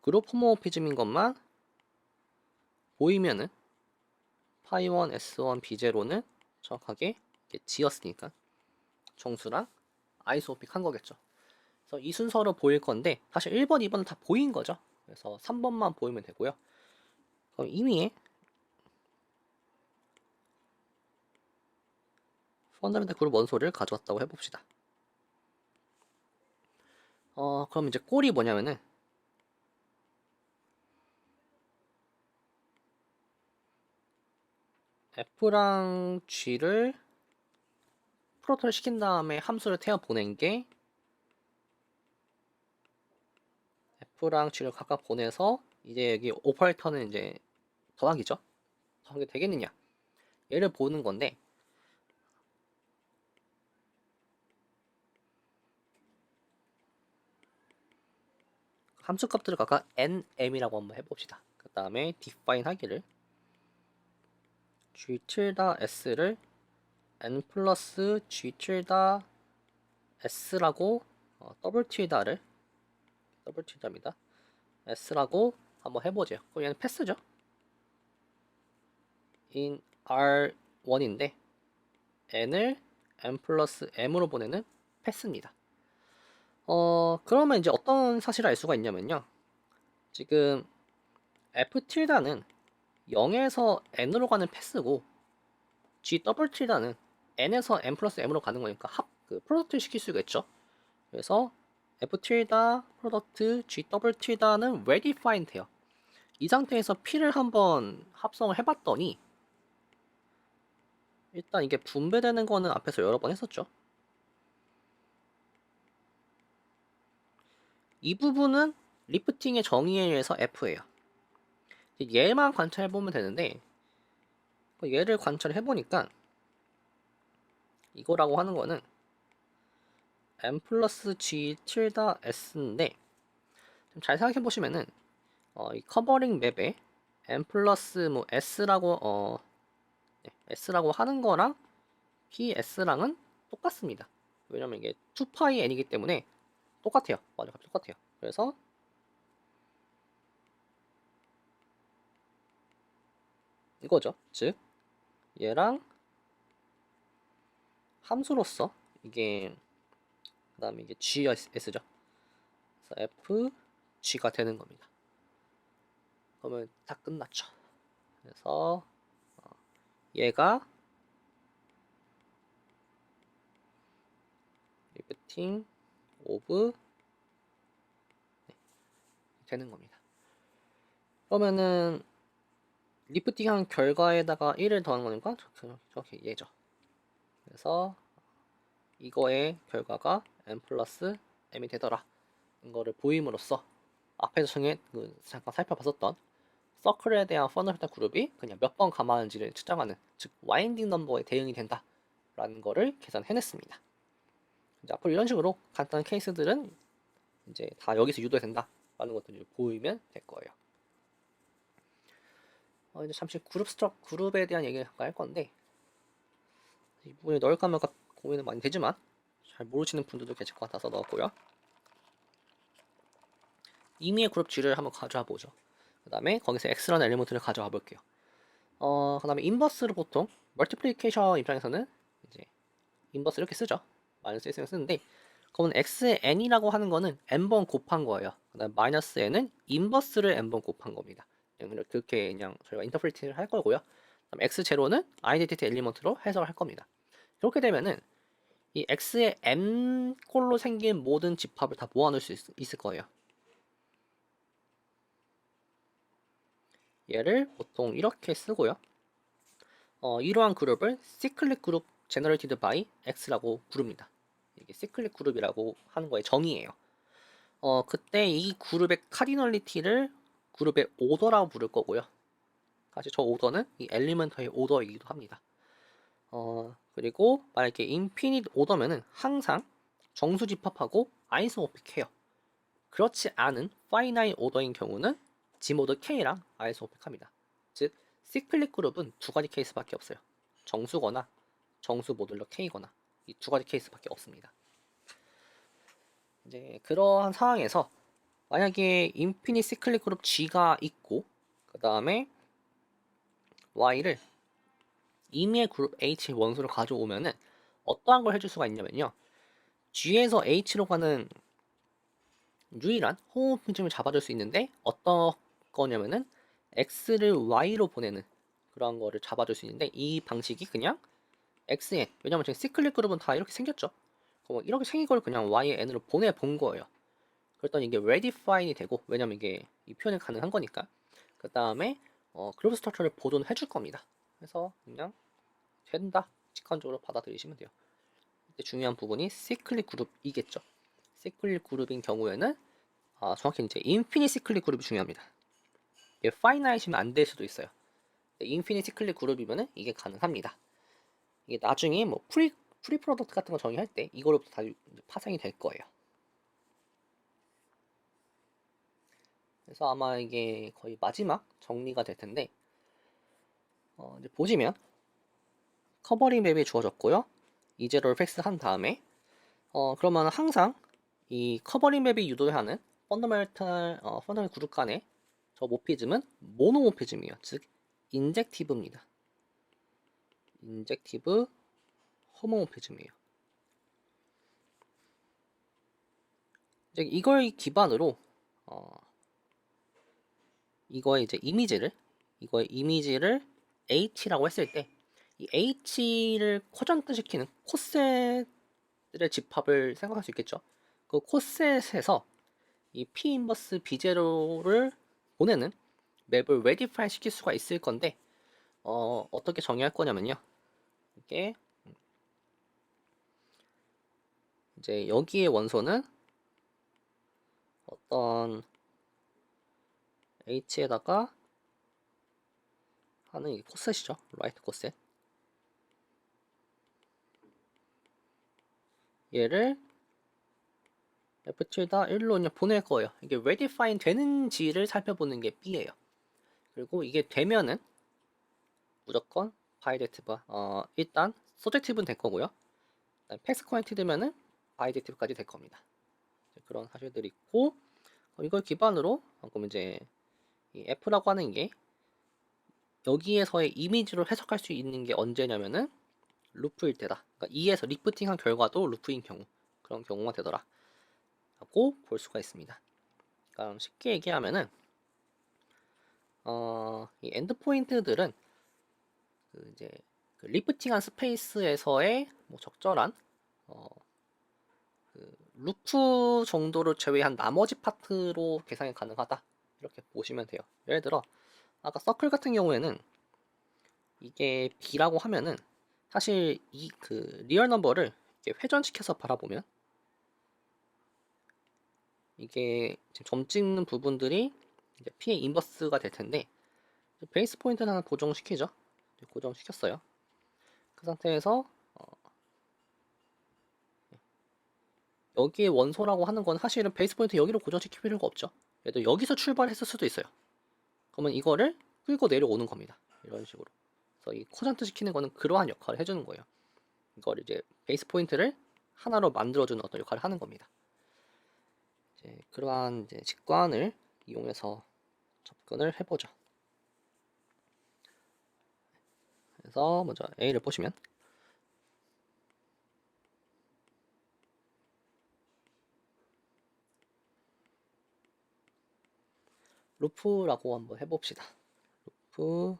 그룹 호모모피즘인 것만 보이면은 파이1 S1 B0는 정확하게 G였으니까 정수랑 아이소오픽 한 거겠죠. 그래서 이 순서로 보일 건데 사실 1번, 2번은 다 보인 거죠. 그래서 3번만 보이면 되고요. 그럼 이미 펀더멘탈 그룹 원소를 가져왔다고 해봅시다. 그럼 이제 꼴이 뭐냐면은 F랑 G를 프로토를 시킨 다음에 함수를 태워 보낸 게 F랑 G를 각각 보내서 이제 여기 오퍼레이터는 이제 더하기죠. 더하기 되겠느냐? 얘를 보는 건데 함수 값들을 각각 nm이라고 한번 해봅시다. 그 다음에 define 하기를 g s를 n 플러스 g s라고 더블 tilda입니다. s라고 한번 해보죠. 그럼 얘는 패스죠. in R1인데 n을 n 플러스 m으로 보내는 패스입니다. 그러면 이제 어떤 사실을 알 수가 있냐면요. 지금 f 틸다는 0에서 n으로 가는 패스고 g 더블 틸다는 n에서 n 플러스 m으로 가는 거니까 프로덕트 시킬 수가 있죠. 그래서 f 틸다 프로덕트 g 더블 틸다는 well defined 돼요. 이 상태에서 p를 한번 합성을 해봤더니 일단 이게 분배되는 거는 앞에서 여러 번 했었죠. 이 부분은 리프팅의 정의에 의해서 F예요. 얘만 관찰해보면 되는데 얘를 관찰해보니까 이거라고 하는 거는 n 플러스 g 틸다 s인데 좀 잘 생각해보시면은 이 커버링 맵에 n 플러스 뭐 s라고 하는 거랑 ps랑은 똑같습니다. 왜냐면 이게 2파이 n이기 때문에 똑같아요. 맞아, 똑같아요. 그래서 이거죠. 즉 얘랑 함수로서 이게 그 다음에 이게 GS죠. 그래서 F, G가 되는 겁니다. 그러면 다 끝났죠. 그래서 얘가 리프팅 오브 되는 겁니다. 그러면은 리프팅한 결과에다가 1을 더하는 거니까 저렇게 얘죠. 그래서 이거의 결과가 n 플러스 m이 되더라. 이거를 보임으로써 앞에서 잠깐 살펴봤었던 서클에 대한 펀더멘탈 그룹이 그냥 몇 번 감하는지를 측정하는, 즉 와인딩 넘버에 대응이 된다라는 거를 계산해냈습니다. 이제 앞으로 이런 식으로 간단한 케이스들은 이제 다 여기서 유도된다라는 것들을 보이면 될 거예요. 이제 잠시 그룹에 대한 얘기를 할 건데, 이 부분에 넣을까 말까 고민은 많이 되지만 잘 모르시는 분들도 계실 것 같아서 넣었고요. 임의의 그룹 G를 한번 가져와 보죠. 그 다음에 거기서 X라는 엘리먼트를 가져와 볼게요. 그 다음에 인버스를 보통 멀티플리케이션 입장에서는 이제 인버스 이렇게 쓰죠. 마이너스 1을 쓰는데, 그러면 x의 n이라고 하는 거는 n번 곱한 거예요. 그 다음에 마이너스 n은 인버스를 n번 곱한 겁니다. 그렇게 그냥 저희가 인터프리트를 할 거고요. 그다음 x0는 아이덴티티 엘리먼트로 해석을 할 겁니다. 그렇게 되면은 이 x의 n 꼴로 생긴 모든 집합을 다 모아놓을 수 있을 거예요. 얘를 보통 이렇게 쓰고요. 이러한 그룹을 시클릭 그룹 generated by x라고 부릅니다. 이게 시클릭 그룹이라고 하는 거의 정의예요. 그때 이 그룹의 카디널리티를 그룹의 오더라고 부를 거고요. 사실 저 오더는 이 엘리먼터의 오더이기도 합니다. 그리고 만약에 인피니트 오더면은 항상 정수 집합하고 아이소모픽해요. 그렇지 않은 파이나잇 오더인 경우는 G모드 K랑 아이소모픽합니다. 즉 시클릭 그룹은 두 가지 케이스밖에 없어요. 정수거나 정수 모듈러 K거나 이 두 가지 케이스밖에 없습니다. 이제 그러한 상황에서 만약에 인피니트 시클릭 그룹 G가 있고 그 다음에 Y를 임의의 그룹 H 원소를 가져오면은 어떠한 걸 해줄 수가 있냐면요. G에서 H로 가는 유일한 호모피즘을 잡아줄 수 있는데 어떤 거냐면은 X를 Y로 보내는 그런 거를 잡아줄 수 있는데, 이 방식이 그냥 XN, 왜냐면 지금 시클릭 그룹은 다 이렇게 생겼죠. 그럼 이렇게 생긴 걸 그냥 Y의 N으로 보내본 거예요. 그랬더니 이게 redefine이 되고, 왜냐면 이게 이 표현이 가능한 거니까. 그 다음에 그룹 스트럭처를 보존해 줄 겁니다. 그래서 그냥 된다, 직관적으로 받아들이시면 돼요. 이때 중요한 부분이 시클릭 그룹이겠죠. 시클릭 그룹인 경우에는 정확히 이제 인피니트 시클릭 그룹이 중요합니다. 이게 파이나잇이면 안 될 수도 있어요. 인피니트 시클릭 그룹이면은 이게 가능합니다. 이게 나중에 뭐 프리 프로덕트 같은 거 정의할 때 이거로부터 다 파생이 될 거예요. 그래서 아마 이게 거의 마지막 정리가 될 텐데, 이제 보시면 커버링 맵이 주어졌고요. 이제로를 팩스한 다음에 그러면 항상 이 커버링 맵이 유도하는 펀더멘탈 그룹 간의 저 모피즘은 모노모피즘이에요. 즉 인젝티브입니다. 인젝티브 호모모피즘이에요. 이제 이걸 기반으로 이거의 이미지를 H라고 했을 때, 이 H를 코전트시키는 코셋들의 집합을 생각할 수 있겠죠. 그 코셋에서 이 P 인버스 B0를 보내는 맵을 레디파이 시킬 수가 있을 건데, 어떻게 정의할 거냐면요. 이게 이제 여기에 원소는 어떤 H에다가 하는 이 코셋이죠. 라이트 코셋. 얘를 F7-1로 그냥 보낼 거예요. 이게 redefine 되는지를 살펴보는 게 B예요. 그리고 이게 되면은 무조건 바이젝티브, 일단 서젝티브는 될 거고요. 팩스 쿼인티 되면은 바이젝티브까지 될 겁니다. 그런 사실들이 있고, 이걸 기반으로 그럼 이제 이 F라고 하는 게 여기에서의 이미지로 해석할 수 있는 게 언제냐면은 루프일 때다. 그러니까 2에서 리프팅한 결과도 루프인 경우, 그런 경우가 되더라 라고 볼 수가 있습니다. 그러니까 쉽게 얘기하면은 이 엔드포인트들은 그 이제 그 리프팅한 스페이스에서의 뭐 적절한 그 루프 정도를 제외한 나머지 파트로 계산이 가능하다 이렇게 보시면 돼요. 예를 들어 아까 서클 같은 경우에는 이게 B라고 하면은 사실 이 그 리얼 넘버를 이렇게 회전시켜서 바라보면 이게 지금 점 찍는 부분들이 이제 P의 인버스가 될 텐데 베이스 포인트는 하나 고정시키죠. 고정시켰어요. 그 상태에서 여기에 원소라고 하는 건 사실은 베이스 포인트 여기로 고정시킬 필요가 없죠. 얘도 여기서 출발했을 수도 있어요. 그러면 이거를 끌고 내려오는 겁니다. 이런 식으로. 그래서 이 코전트 시키는 거는 그러한 역할을 해주는 거예요. 이걸 이제 베이스 포인트를 하나로 만들어주는 어떤 역할을 하는 겁니다. 이제 그러한 이제 직관을 이용해서 접근을 해보죠. 그래서 먼저 A를 보시면 루프라고 한번 해봅시다. 루프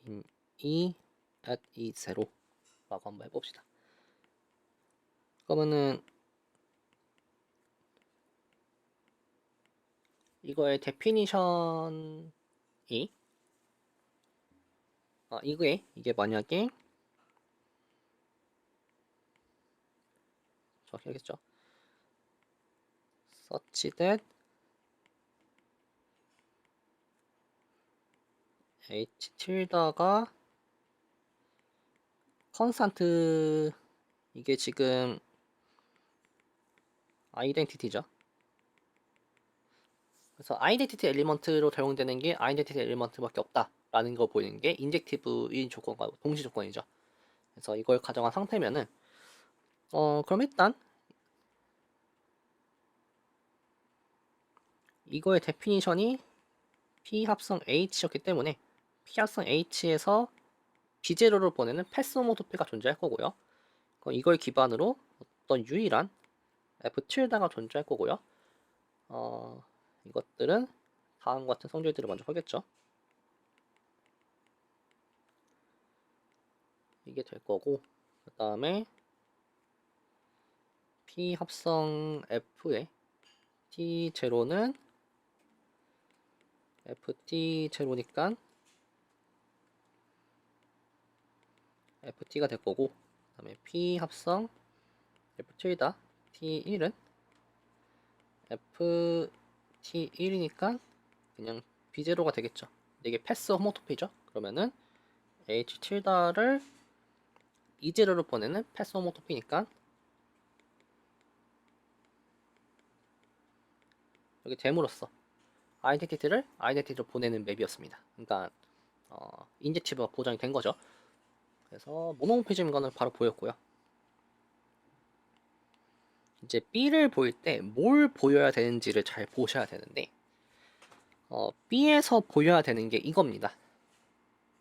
in E at E0 라고 한번 해봅시다. 그러면은 이거의 데피니션이 이게 만약에 정확히 하겠죠. such that h 틸다가 컨스탄트 이게 지금 아이덴티티죠. 그래서 아이덴티티 엘리먼트로 적용되는 게 아이덴티티 엘리먼트밖에 없다라는 거 보이는 게 인젝티브인 조건과 동시 조건이죠. 그래서 이걸 가정한 상태면은 그럼 일단 이거의 데피니션이 P 합성 H였기 때문에 P 합성 H에서 비제로를 보내는 패스 호모토피가 존재할 거고요. 이걸 기반으로 어떤 유일한 F 틸다가 존재할 거고요. 이것들은 다음과 같은 성질들을 먼저 하겠죠. 이게 될 거고, 그 다음에 P 합성 F의 T0는 FT0니까 FT가 될 거고, 그 다음에 P 합성 F T1은 FT1이니까 그냥 B0가 되겠죠. 이게 패스 호모토피죠. 그러면은 H 틸다를 E0로 보내는 패스 호모토피니까 여기 됨으로써 아이덴티티를 아이덴티티로 보내는 맵이었습니다. 그러니까 인젝티브가 보장이 된 거죠. 그래서 모노모피즘인 거는 바로 보였고요. 이제 B를 보일 때 뭘 보여야 되는지를 잘 보셔야 되는데 B에서 보여야 되는 게 이겁니다.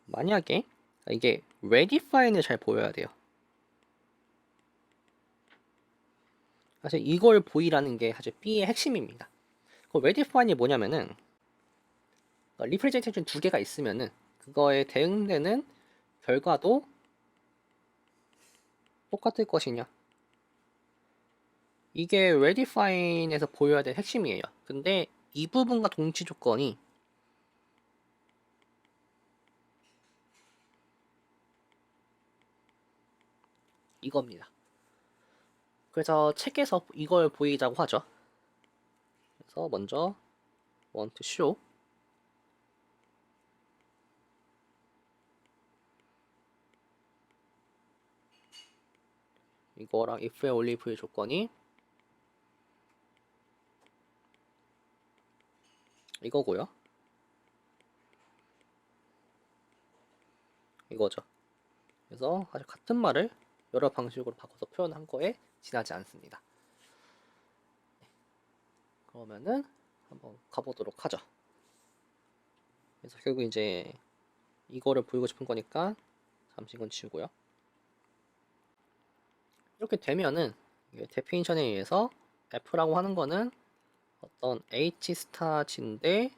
만약에 이게 readyfine을 잘 보여야 돼요. 사실 이걸 보이라는 게 사실 B의 핵심입니다. readyfine이 뭐냐면은 리프레젠테이션 두 개가 있으면은 그거에 대응되는 결과도 똑같을 것이냐. 이게 readyfine에서 보여야 될 핵심이에요. 근데 이 부분과 동치 조건이 이겁니다. 그래서 책에서 이걸 보이자고 하죠. 그래서 먼저 want show 이거랑 if의 only if의 조건이 이거고요. 이거죠. 그래서 사실 같은 말을 여러 방식으로 바꿔서 표현한 거에 지나지 않습니다. 그러면은 한번 가보도록 하죠. 그래서 결국 이제 이거를 보이고 싶은 거니까 잠시 이건 지우고요. 이렇게 되면은 데피니션에 의해서 F라고 하는 거는 어떤 H 스타진데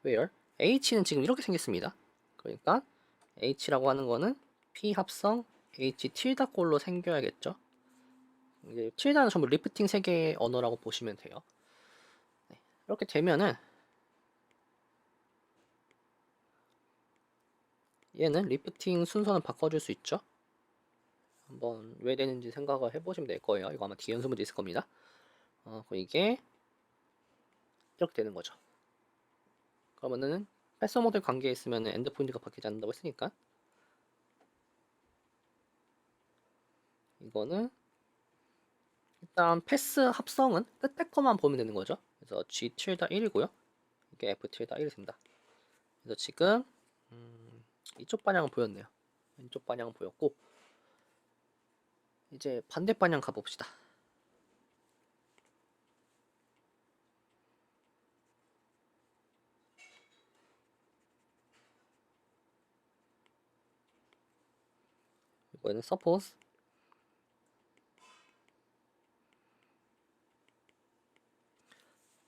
where H는 지금 이렇게 생겼습니다. 그러니까 H라고 하는 거는 P 합성 H 틸다 꼴로 생겨야겠죠. 이제 틸다는 전부 리프팅 세개의 언어라고 보시면 돼요. 네, 이렇게 되면은 얘는 리프팅 순서는 바꿔줄 수 있죠. 한번 왜 되는지 생각을 해보시면 될 거예요. 이거 아마 뒤에 연습 문제 있을 겁니다. 이게 이렇게 되는 거죠. 그러면은 패스 모델 관계에 있으면 엔드 포인트가 바뀌지 않는다고 했으니까 이거는 일단 패스 합성은 끝에 거만 보면 되는 거죠. 그래서 G 틸다 1이고요. 이게 F 틸다 1이 된다. 그래서 지금 이쪽 방향은 보였네요. 왼쪽 방향은 보였고 이제 반대 방향 가봅시다. 이거는 suppose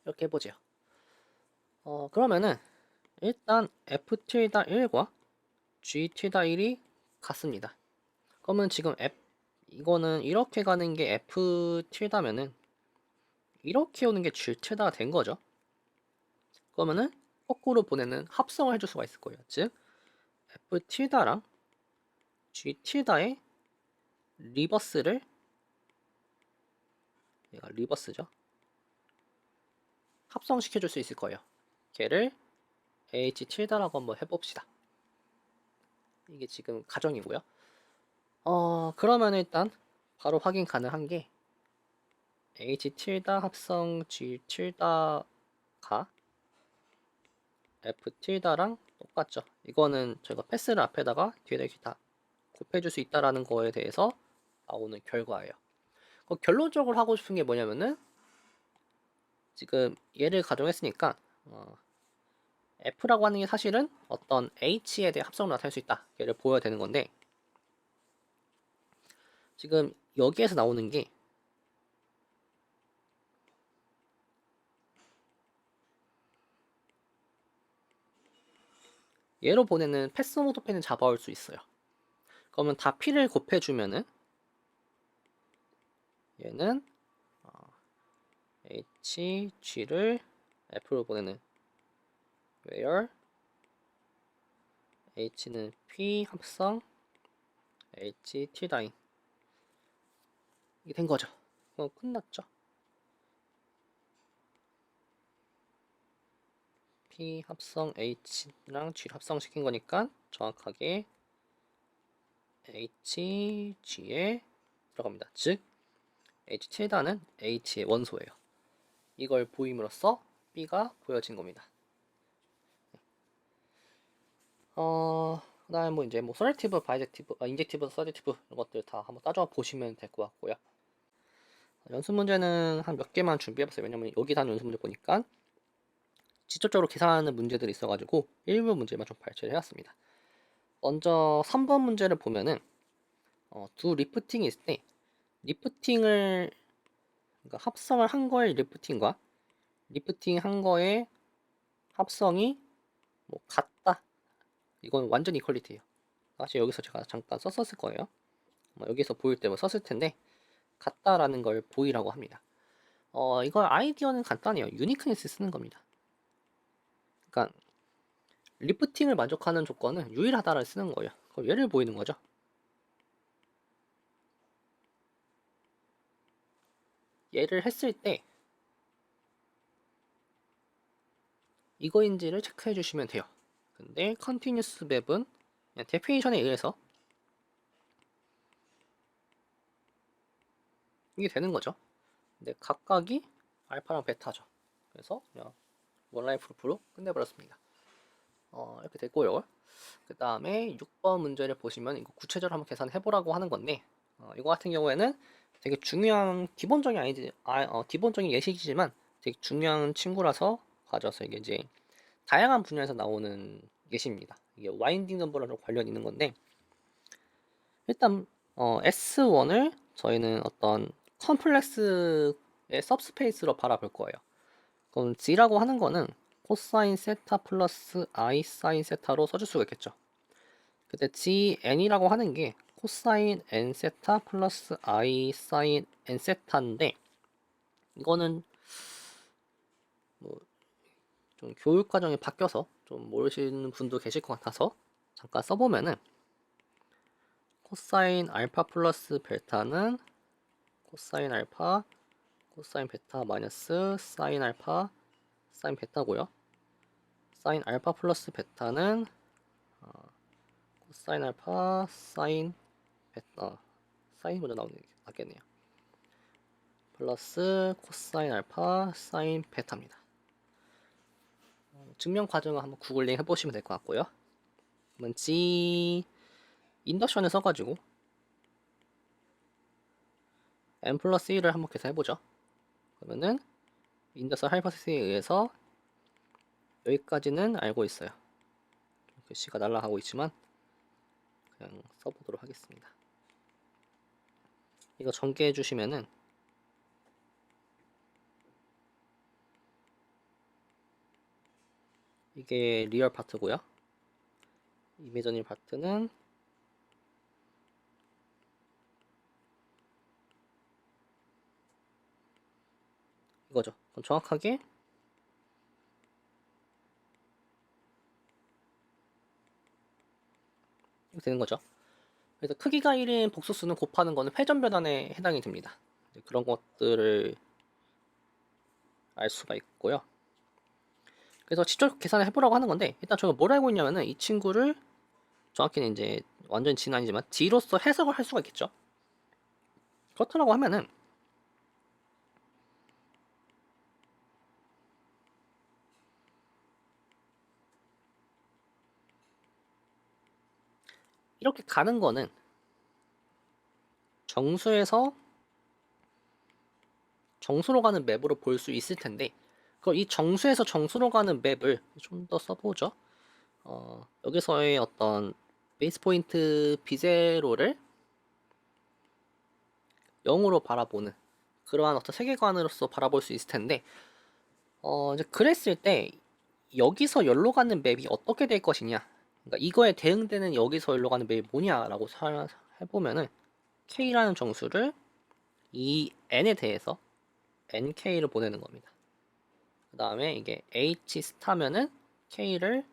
이렇게 해보죠. 그러면은 일단 F 틸다 1과 G 틸다 1이 같습니다. 그러면 지금 이거는 이렇게 가는 게 F 틸다면은 이렇게 오는 게 G 틸다가 된 거죠. 그러면은 거꾸로 보내는 합성을 해줄 수가 있을 거예요. 즉 F 틸다랑 G 틸다의 리버스를 얘가 리버스죠. 합성시켜 줄 수 있을 거예요. 걔를 H 틸다라고 한번 해봅시다. 이게 지금 가정이고요. 그러면 일단 바로 확인 가능한 게 H 틸다 합성 G 틸다가 F 틸다랑 똑같죠. 이거는 저희가 패스를 앞에다가 뒤에다 이렇게 다 곱해줄 수 있다라는 거에 대해서 나오는 결과예요. 결론적으로 하고 싶은 게 뭐냐면은 지금 얘를 가정했으니까 F라고 하는 게 사실은 어떤 H에 대해 합성을 나타낼 수 있다. 얘를 보여야 되는 건데 지금 여기에서 나오는 게 얘로 보내는 패스 모드 펜을 잡아올 수 있어요. 그러면 다 P를 곱해주면은 얘는 H, G를 F로 보내는 where H는 P 합성 H, T 라인 이게 된 거죠. 끝났죠. P 합성 H랑 G 합성시킨 거니까 정확하게 H, G에 들어갑니다. 즉 H 틸다는 H의 원소예요. 이걸 보임으로써 B가 보여진 겁니다. 그다음에 뭐 이제 뭐 서레티브, 바이젝티브, 인젝티브, 서제티브 이런 것들 다 한번 따져 보시면 될 것 같고요. 연습 문제는 한 몇 개만 준비해봤어요. 왜냐면 여기 단 연습 문제 보니까 직접적으로 계산하는 문제들이 있어가지고 일부 문제만 좀 발췌를 해왔습니다. 먼저 3번 문제를 보면은 두 리프팅이 있을 때 리프팅을 그러니까 합성을 한 거의 리프팅과 리프팅 한 거의 합성이 뭐 같다. 이건 완전 이퀄리티예요. 사실 여기서 제가 잠깐 썼을 거예요. 여기서 보일 때 뭐 썼을 텐데 같다라는 걸 보이라고 합니다. 이걸 아이디어는 간단해요. 유니크니스 쓰는 겁니다. 그러니까 리프팅을 만족하는 조건은 유일하다를 쓰는 거예요. 그럼 얘를 보이는 거죠. 얘를 했을 때 이거인지를 체크해 주시면 돼요. 근데 컨티뉴스 맵은 그냥 데피니션에 의해서 이게 되는 거죠. 근데 각각이 알파랑 베타죠. 그래서 그냥 원라인 프루프로 끝내버렸습니다. 이렇게 됐고요. 그 다음에 6번 문제를 보시면 이거 구체적으로 한번 계산해보라고 하는 건데 이거 같은 경우에는 되게 중요한 기본적인 예시이지만 되게 중요한 친구라서 가져서 이게 이제 다양한 분야에서 나오는 예시입니다. 이게 와인딩 넘버랑 관련 있는 건데 일단 S1을 저희는 어떤 컴플렉스의 सब스페이스로 바라볼 거예요. 그럼 G라고 하는 거는 코사인 세타 플러스 I 사인 세타로 써줄 수가 있겠죠. 근데 GN이라고 하는 게 코사인 N 세타 플러스 I 사인 N 세타인데 이거는 뭐 좀 교육 과정이 바뀌어서 좀 모르시는 분도 계실 것 같아서 잠깐 써보면은 코사인 알파 플러스 베타는 코사인 알파 코사인 베타 마이너스 사인 알파 사인 베타고요. 사인 알파 플러스 베타는 코사인 알파 사인 베타 사인 먼저 나오는 게 낫겠네요. 플러스 코사인 알파 사인 베타입니다. 증명 과정을 한번 구글링 해보시면 될 것 같고요. 그러면 G 인덕션을 써가지고 n 플러스 1을 한번 계산해보죠. 그러면은 인더스 하이퍼시스에 의해서 여기까지는 알고 있어요. 글씨가 날아가고 있지만 그냥 써보도록 하겠습니다. 이거 전개해 주시면은 이게 리얼 파트고요. 이미저니 파트는 이거죠. 그럼 정확하게 이렇게 되는 거죠. 그래서 크기가 1인 복소수는 곱하는 거는 회전 변환에 해당이 됩니다. 그런 것들을 알 수가 있고요. 그래서 직접 계산을 해보라고 하는 건데 일단 저희가 뭘 알고 있냐면은 이 친구를 정확히는 이제 완전 G는 아니지만 D로서 해석을 할 수가 있겠죠. 그렇다고 하면은 이렇게 가는 거는 정수에서 정수로 가는 맵으로 볼 수 있을 텐데 그럼 이 정수에서 정수로 가는 맵을 좀 더 써보죠. 여기서의 어떤 베이스 포인트 B0를 0으로 바라보는 그러한 어떤 세계관으로서 바라볼 수 있을 텐데 이제 그랬을 때 여기서 열로 가는 맵이 어떻게 될 것이냐, 그러니까 이거에 대응되는 여기서 열로 가는 맵이 뭐냐라고 해보면은 K라는 정수를 이 N에 대해서 NK를 보내는 겁니다. 그 다음에 이게 H 스타면은 K를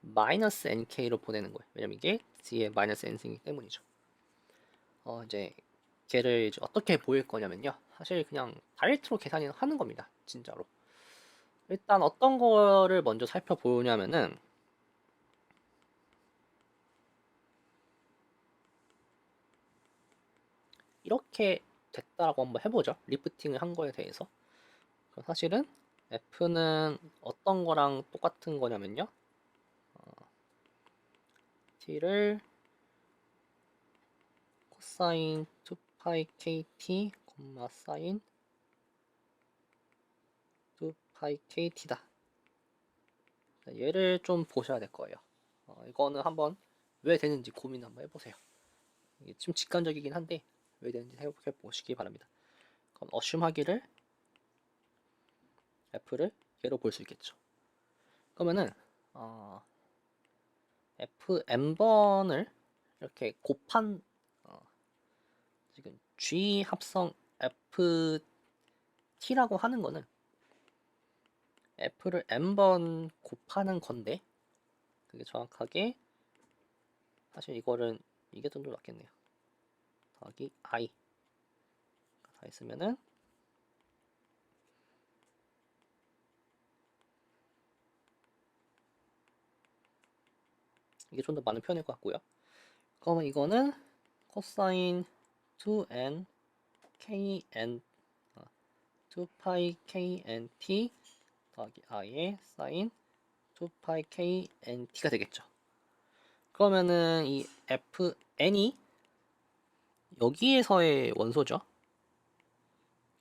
마이너스 NK로 보내는 거예요. 왜냐면 이게 D에 마이너스 N승이기 때문이죠. 이제 걔를 이제 어떻게 보일 거냐면요. 사실 그냥 다이렉트로 계산이 하는 겁니다. 진짜로. 일단 어떤 거를 먼저 살펴보냐면은 이렇게 됐다라고 한번 해보죠. 리프팅을 한 거에 대해서. 사실은 F는 어떤 거랑 똑같은 거냐면요. T를 코사인 2파이 KT, 사인 2파이 KT다. 얘를 좀 보셔야 될 거예요. 이거는 한번 왜 되는지 고민 한번 해보세요. 이게 좀 직관적이긴 한데 왜 되는지 생각해 보시기 바랍니다. 그럼 어슘하기를 F를 얘로 볼 수 있겠죠. 그러면은 Fn번을 이렇게 곱한 지금 G 합성 FT라고 하는 거는 F를 n번 곱하는 건데 그게 정확하게 사실 이거는 이게 좀 더 낫겠네요. 더하기 I 다 했으면은 이게 좀 더 많은 표현일 것 같고요. 그러면 이거는 코사인 2n kn 2파이 knt 더하기 i의 사인 2파이 knt가 되겠죠. 그러면은 이 fn이 여기에서의 원소죠.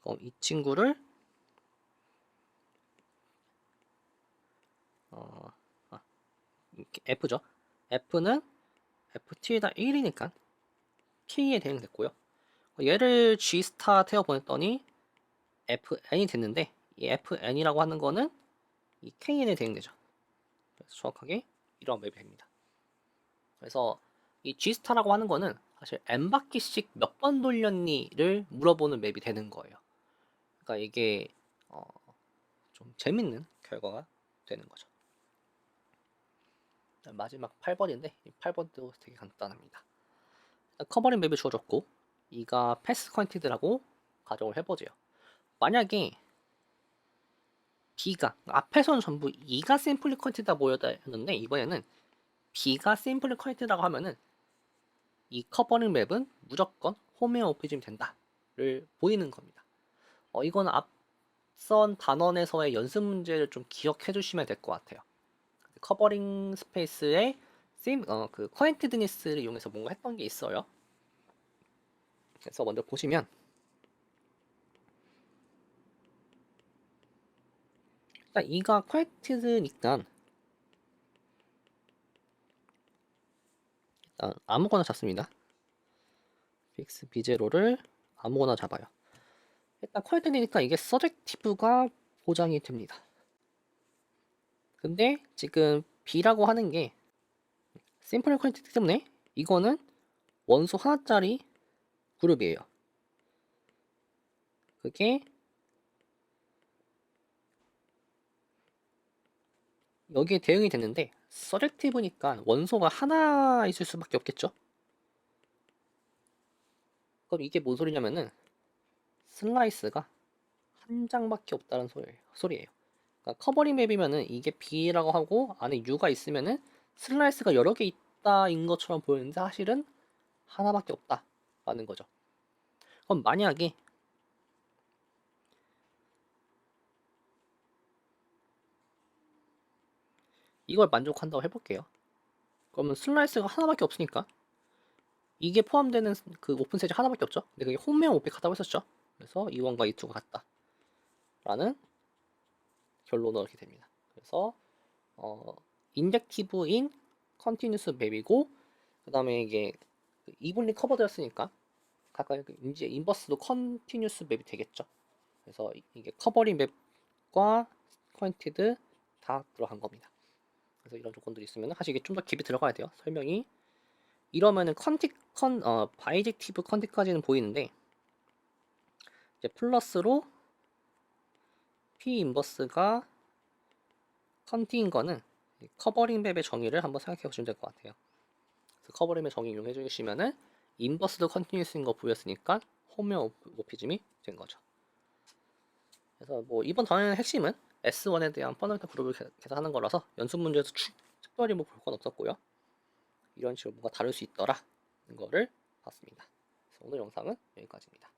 그럼 이 친구를 f죠. f는 ft에다 1이니까 k에 대응됐고요. 얘를 g 스타 태워 보냈더니 fn이 됐는데 이 fn이라고 하는 거는 이 kn에 대응되죠. 그래서 정확하게 이런 맵이 됩니다. 그래서 이 g 스타라고 하는 거는 사실 n 바퀴씩 몇 번 돌렸니를 물어보는 맵이 되는 거예요. 그러니까 이게 좀 재밌는 결과가 되는 거죠. 마지막 8번인데 이 8번도 되게 간단합니다. 커버링 맵이 주어졌고 이가 패스 컨티드라고 가정을 해보죠. 만약에 B가 앞에서는 전부 E가 심플리 컨티드다 보였는데 이번에는 B가 심플리 컨티드라고 하면은 이 커버링 맵은 무조건 호메오피즘이 된다를 보이는 겁니다. 이건 앞선 단원에서의 연습 문제를 좀 기억해 주시면 될 것 같아요. 커버링 스페이스에 그 커넥티드니스를 이용해서 뭔가 했던 게 있어요. 그래서 먼저 보시면 일단 이가 커넥티드니까 일단 아무거나 잡습니다. 픽스 B0를 아무거나 잡아요. 일단 커넥티드니까 이게 서젝티브가 보장이 됩니다. 근데 지금 B라고 하는 게 심플 커넥티드 때문에 이거는 원소 하나짜리 그룹이에요. 그게 여기에 대응이 됐는데 서젝티브니까 원소가 하나 있을 수밖에 없겠죠. 그럼 이게 뭔 소리냐면은 슬라이스가 한 장밖에 없다는 소리예요. 그러니까 커버링 맵이면은 이게 B라고 하고 안에 U가 있으면은 슬라이스가 여러 개 있다인 것처럼 보이는데 사실은 하나밖에 없다라는 거죠. 그럼 만약에 이걸 만족한다고 해볼게요. 그러면 슬라이스가 하나밖에 없으니까 이게 포함되는 그 오픈 세지 하나밖에 없죠. 근데 그게 홈메어 오픽 같다고 했었죠. 그래서 E1과 E2가 같다 라는 결론을 얻게 됩니다. 그래서 인젝티브인 컨티뉴스 맵이고 그 다음에 이게 이블리 커버드였으니까 가까이 이제 인버스도 컨티뉴스 맵이 되겠죠. 그래서 이게 커버링 맵과 쿼인티드 다 들어간 겁니다. 그래서 이런 조건들이 있으면 사실 이게 좀 더 깊이 들어가야 돼요. 설명이 이러면은 바이젝티브 컨티까지는 보이는데 이제 플러스로 P 인버스가 컨티인 거는 커버링 맵의 정의를 한번 생각해 보시면 될 것 같아요. 그래서 커버링 맵 정의 이용해 주시면은 인버스도 컨티뉴스인 거 보였으니까 호메오피즘이 된 거죠. 그래서 뭐 이번 단원의 핵심은 S1에 대한 펀더멘탈 그룹을 계산하는 거라서 연습 문제에서 특별히 뭐 볼 건 없었고요. 이런 식으로 뭔가 다룰 수 있더라 는 거를 봤습니다. 그래서 오늘 영상은 여기까지입니다.